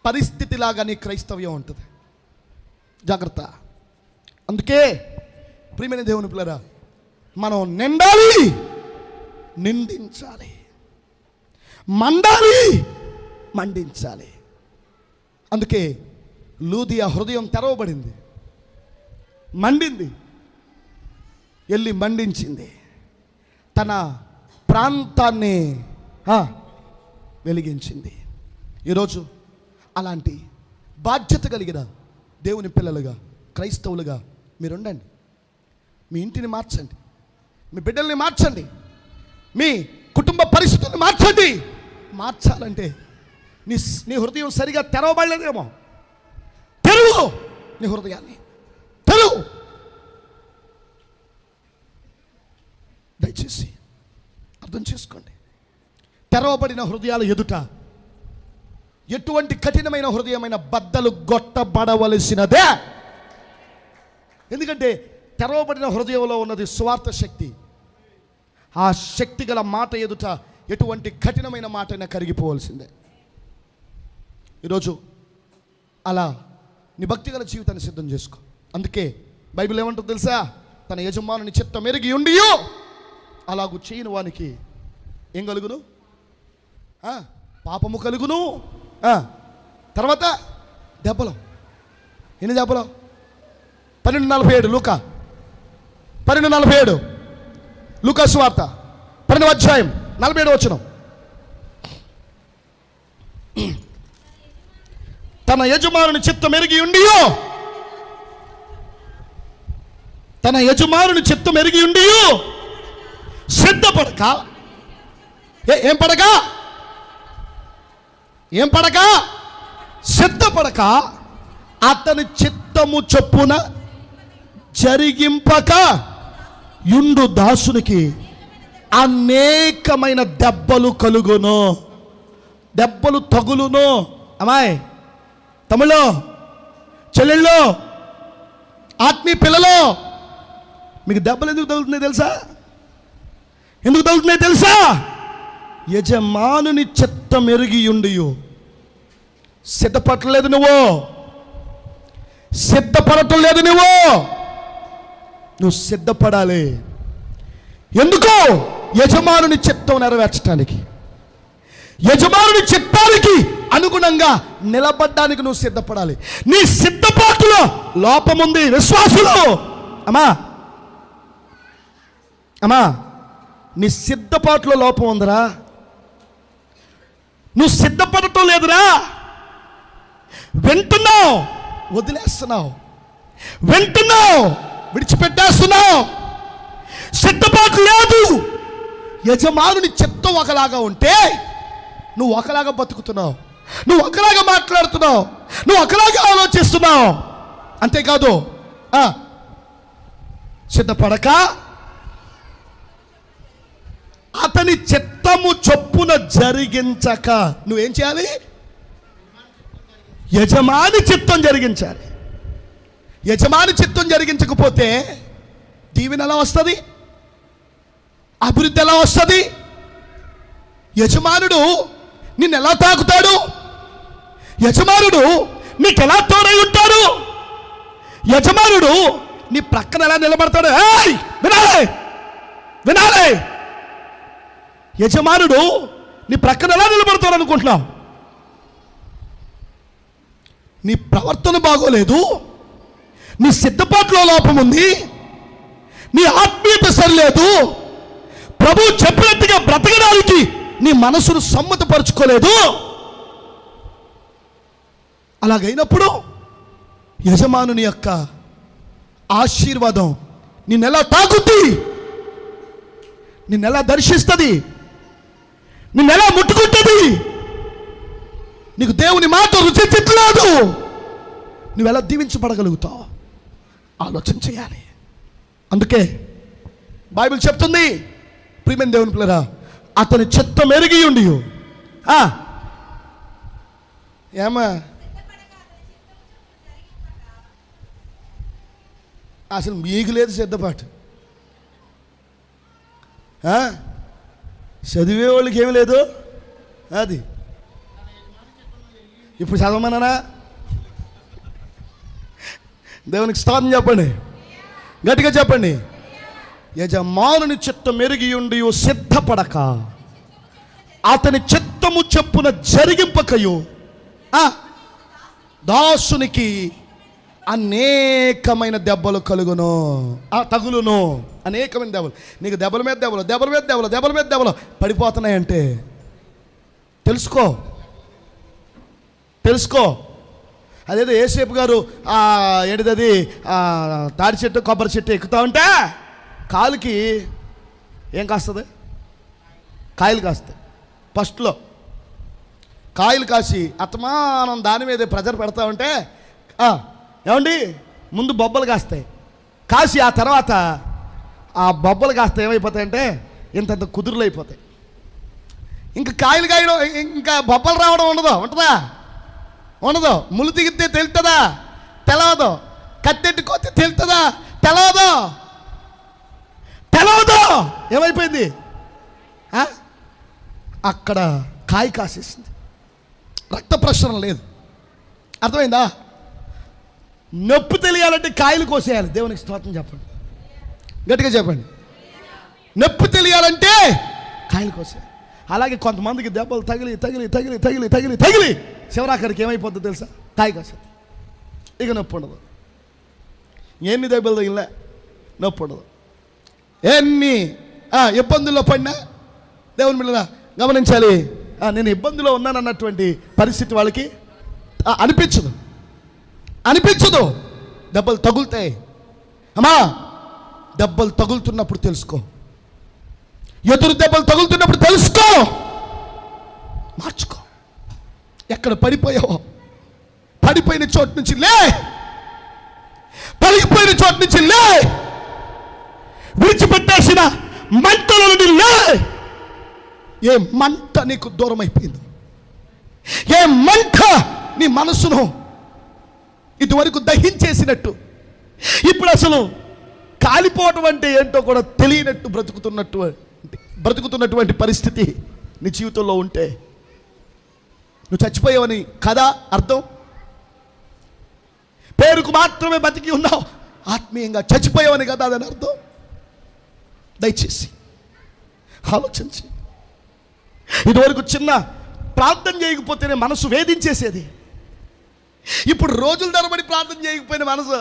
పరిస్థితిలాగా నీ క్రైస్తవ్యం ఉంటుంది. జాగ్రత్త. అందుకే ప్రియమైన దేవుని పిల్లరా, మనం నిండాలి, నిండించాలి, మండాలి, మండించాలి. అందుకే లూదియా హృదయం తెరవబడింది, మండింది, వెళ్ళి మండించింది, తన ప్రాంతాన్ని వెలిగించింది. ఈరోజు అలాంటి బాధ్యత కలిగిన దేవుని పిల్లలుగా, క్రైస్తవులుగా మీరు ఉండండి. మీ ఇంటిని మార్చండి, మీ బిడ్డల్ని మార్చండి, మీ కుటుంబ పరిస్థితులను మార్చండి. మార్చాలంటే నీ హృదయం సరిగా తెరవబడలేదేమో. తెరువు నీ హృదయాన్ని, తెరువు. దయచేసి అర్థం చేసుకోండి. తెరవబడిన హృదయాల ఎదుట ఎటువంటి కఠినమైన హృదయమైన బద్దలు గొట్టబడవలసినదే. ఎందుకంటే తెరవబడిన హృదయంలో ఉన్నది సువార్త శక్తి. ఆ శక్తి గల మాట ఎదుట ఎటువంటి కఠినమైన మాట అయినా కరిగిపోవలసిందే. ఈరోజు అలా నీ భక్తిగల జీవితాన్ని సిద్ధం చేసుకో. అందుకే బైబిల్ ఏమంటుందో తెలుసా? తన యజమానుని చిత్తం ఎరిగి ఉండియో అలాగూ చేయని వానికి ఏం కలుగును? పాపము కలుగును. తర్వాత దెబ్బలు. ఎన్ని దెబ్బలు? 12:47 లూకా 12:47 లూకా సువార్త 12వ అధ్యాయం 47వ వచనం. తన యజమానుని చిత్తం ఎరిగి ఉండియో, తన యజమానుని చిత్తం ఎరిగి ఉండియో సిద్ధపడక, ఏం పడక సిద్ధపడక అతని చిత్తము చొప్పున జరిగింపక యుండు దాసునికి అనేకమైన దెబ్బలు కలుగును, దెబ్బలు తగులును. అమ్మాయి, తమ్ముళ్ళు, చెల్లెళ్ళు, ఆత్మీయ పిల్లలు, మీకు దెబ్బలు ఎందుకు తగులుతున్నాయి తెలుసా? ఎందుకు తగులుతున్నాయి తెలుసా? యజమానుని చిత్తం ఎరిగి ఉండియు సిద్ధపడలేదు నువ్వు, సిద్ధపడటం లేదు నువ్వు. నువ్వు సిద్ధపడాలి. ఎందుకో? యజమానుని చిత్తం నెరవేర్చడానికి, యజమానుని చిత్తానికి అనుగుణంగా నిలబడ్డానికి నువ్వు సిద్ధపడాలి. నీ సిద్ధపాటులో లోపముంది. విశ్వాసులు, అమ్మా నీ సిద్ధపాటులో లోపం ఉందిరా. నువ్వు సిద్ధపడటం లేదురా. వింటున్నావు, వదిలేస్తున్నావు. వింటున్నావు, విడిచిపెట్టేస్తున్నావు. సిద్ధపాటు లేదు. యజమానుని చిత్తం ఒకలాగా ఉంటే నువ్వు ఒకలాగా బతుకుతున్నావు, నువ్వు ఒకలాగా మాట్లాడుతున్నావు, నువ్వు ఒకలాగా ఆలోచిస్తున్నావు. అంతేకాదు సిద్ధపడక అతని చిత్తము చొప్పున జరిగించక నువ్వేం చేయాలి? యజమాని చిత్తం జరిగించాలి. యజమాని చిత్తం జరిగించకపోతే దీవెన ఎలా వస్తుంది? అభివృద్ధి ఎలా వస్తుంది? యజమానుడు నిన్ను ఎలా తాకుతాడు? యజమానుడు నీకు ఎలా తోడై ఉంటాడు? యజమానుడు నీ ప్రక్కన ఎలా నిలబడతాడు? వినాలి, వినాలి. యజమానుడు నీ ప్రక్కన ఎలా నిలబడతాడు అనుకుంటున్నావు? నీ ప్రవర్తన బాగోలేదు, నీ సిద్ధపాటులో లోపం ఉంది, నీ ఆత్మీయత సరిలేదు, ప్రభు చెప్పినట్టుగా బ్రతకడానికి నీ మనసును సమ్మతపరుచుకోలేదు. అలాగైనప్పుడు యజమానుని యొక్క ఆశీర్వాదం నిన్నెలా తాకుద్ది? నిన్నెలా దర్శిస్తుంది? నిన్నెలా ముట్టుకుంటుంది? నీకు దేవుని మాట రుచించట్లేదు, నువ్వెలా దీవించబడగలుగుతావు? ఆలోచన చేయాలి. అందుకే బైబిల్ చెప్తుంది, ప్రియమైన దేవుని పిల్లరా, అతని చిత్తం ఎరిగి ఉండి ఏమా అసలు మీకు లేదు సిద్ధపాటు. చదివే వాళ్ళకి ఏమి లేదు. అది ఇప్పుడు చదవమన్నానా? దేవునికి స్తోత్రం చెప్పండి, గట్టిగా చెప్పండి. యజమానుని చిత్తం ఎరిగి ఉండి సిద్ధపడక అతని చిత్తము చెప్పున జరిగింపకయు దాసునికి అనేకమైన దెబ్బలు కలుగును, తగులును. అనేకమైన దెబ్బలు. నీకు దెబ్బల మీద దెబ్బలు, దెబ్బల మీద దెబ్బలు, దెబ్బల మీద దెబ్బలు పడిపోతున్నాయంటే తెలుసుకో, తెలుసుకో. అదేదో ఏసేపు గారు ఏంటిది తాడి చెట్టు కొబ్బరి చెట్టు ఎక్కుతా ఉంటే కాలుకి ఏం కాస్తుంది? కాయలు కాస్తాయి. ఫస్ట్లో కాయలు కాసి అతమానం దాని మీద ప్రెజర్ పెడతా ఉంటే ఏమండి ముందు బొబ్బలు కాస్తాయి. కాసి ఆ తర్వాత ఆ బొబ్బలు కాస్త ఏమైపోతాయంటే ఇంతంత కుదురులు అయిపోతాయి. ఇంకా కాయలు కాయడం, ఇంకా బొబ్బలు రావడం ఉండదు. ఉంటుందా? ఉండదు. ముళ్ళు తిగితే తెలుస్తుందా? తెలవదు. కత్తెట్టుకోతే తెలుస్తుందా? తెలవదు, తెలవదు. ఏమైపోయింది? అక్కడ కాయ కాసేసింది, రక్త ప్రసరణ లేదు. అర్థమైందా? నొప్పి తెలియాలంటే కాయలు కోసేయాలి. దేవునికి స్తోత్రం చెప్పండి, గట్టిగా చెప్పండి. నొప్పి తెలియాలంటే కాయలు కోసేయాలి. అలాగే కొంతమందికి దెబ్బలు తగిలి తగిలి తగిలి తగిలి తగిలి తగిలి శివరాఖరికి ఏమైపోతుందో తెలుసా? కాయ కోసేది. ఇక నొప్పి ఉండదు. ఎన్ని దెబ్బలు తగిలినా నొప్పి ఉండదు. ఎన్ని ఇబ్బందుల్లో పడినా దేవుని బిడ్డలారా గమనించాలి, నేను ఇబ్బందిలో ఉన్నానన్నటువంటి పరిస్థితి వాళ్ళకి అనిపించదు, అనిపించదు. దెబ్బలు తగులుతాయి. అమ్మా దెబ్బలు తగులుతున్నప్పుడు తెలుసుకో, ఎదురు దెబ్బలు తగులుతున్నప్పుడు తెలుసుకో, మార్చుకో. ఎక్కడ పడిపోయావో పడిపోయిన చోటు నుంచి లే, పలిగిపోయిన చోటు నుంచి లే, విడిచిపెట్టేసిన మంటల నుండి లే. ఏ మంట నీకు దూరం అయిపోయిందో, ఏ మంట నీ మనసును ఇదివరకు దహించేసినట్టు ఇప్పుడు అసలు కాలిపోవటం అంటే ఏంటో కూడా తెలియనట్టు బ్రతుకుతున్నటువంటి పరిస్థితి నీ జీవితంలో ఉంటే నువ్వు చచ్చిపోయావని కదా అర్థం. పేరుకు మాత్రమే బతికి ఉన్నావు, ఆత్మీయంగా చచ్చిపోయావని కదా అదని అర్థం. దయచేసి ఆలోచించి, ఇదివరకు చిన్న ప్రార్థన చేయకపోతేనే మనసు వేధించేసేది. ఇప్పుడు రోజుల తరబడి ప్రార్థన చేయకపోయిన మనసు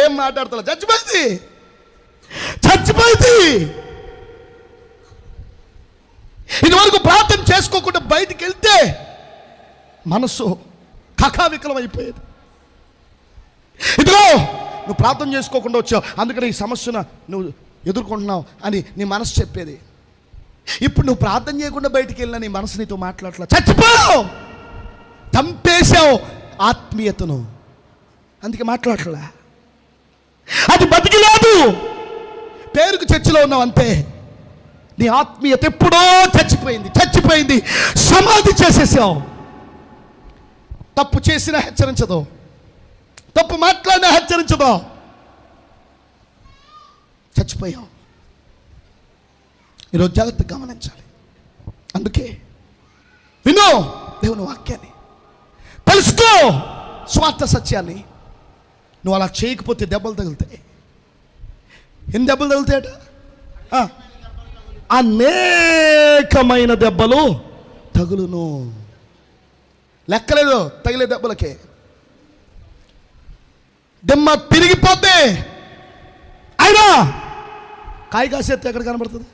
ఏం మాట్లాడతా, చచ్చిపోయింది. ఇదివరకు ప్రార్థన చేసుకోకుండా బయటికి వెళ్తే మనసు కకావికలం అయిపోయేది. ఇదిగో నువ్వు ప్రార్థన చేసుకోకుండా వచ్చావు, అందుకని ఈ సమస్యను నువ్వు ఎదుర్కొంటున్నావు అని నీ మనసు చెప్పేది. ఇప్పుడు నువ్వు ప్రార్థన చేయకుండా బయటికి వెళ్ళినా నీ మనసు నీతో మాట్లాడలే. చచ్చిపోయావు, చంపేశావు ఆత్మీయతను, అందుకే మాట్లాడలే. అది బతికి లేదు, పేరుకు చర్చిలో ఉన్నావు అంతే. నీ ఆత్మీయత ఎప్పుడో చచ్చిపోయింది. సమాధి చేసేసావు. తప్పు చేసినా హెచ్చరించదు, తప్పు మాట్లాడినా హెచ్చరించదు. చచ్చిపోయావు. ఈరోజు జాగ్రత్తగా గమనించాలి. అందుకే విను దేవుని వాక్యాన్ని, తెలుసుకో స్వార్థ సత్యాన్ని. నువ్వు అలా చేయకపోతే దెబ్బలు తగులుతాయి. ఎన్ని దెబ్బలు తగులుతాయట? అనేకమైన దెబ్బలు తగులును. లెక్కలేదు తగిలే దెబ్బలకే. దెమ్మ తిరిగిపోతే అయినా కాయ కాసేస్తే ఎక్కడ కనబడుతుంది?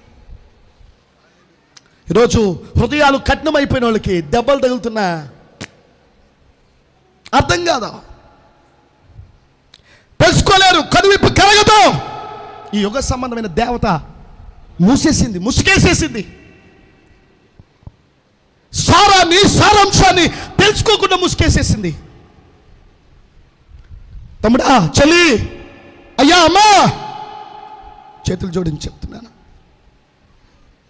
ఈరోజు హృదయాలు కఠినమైపోయిన వాళ్ళకి దెబ్బలు తగులుతున్నా అర్థం కాదా? తెలుసుకోలేరు, కనువిప్పు కలగదు. ఈ యుగ సంబంధమైన దేవత ముసుకేసేసింది. సారాంశాన్ని తెలుసుకోకుండా ముసుకేసేసింది. తమ్ముడా, చెల్లి, అయ్యా, అమ్మా, చేతులు జోడించి చెప్తున్నాను,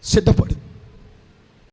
సిద్ధపడు.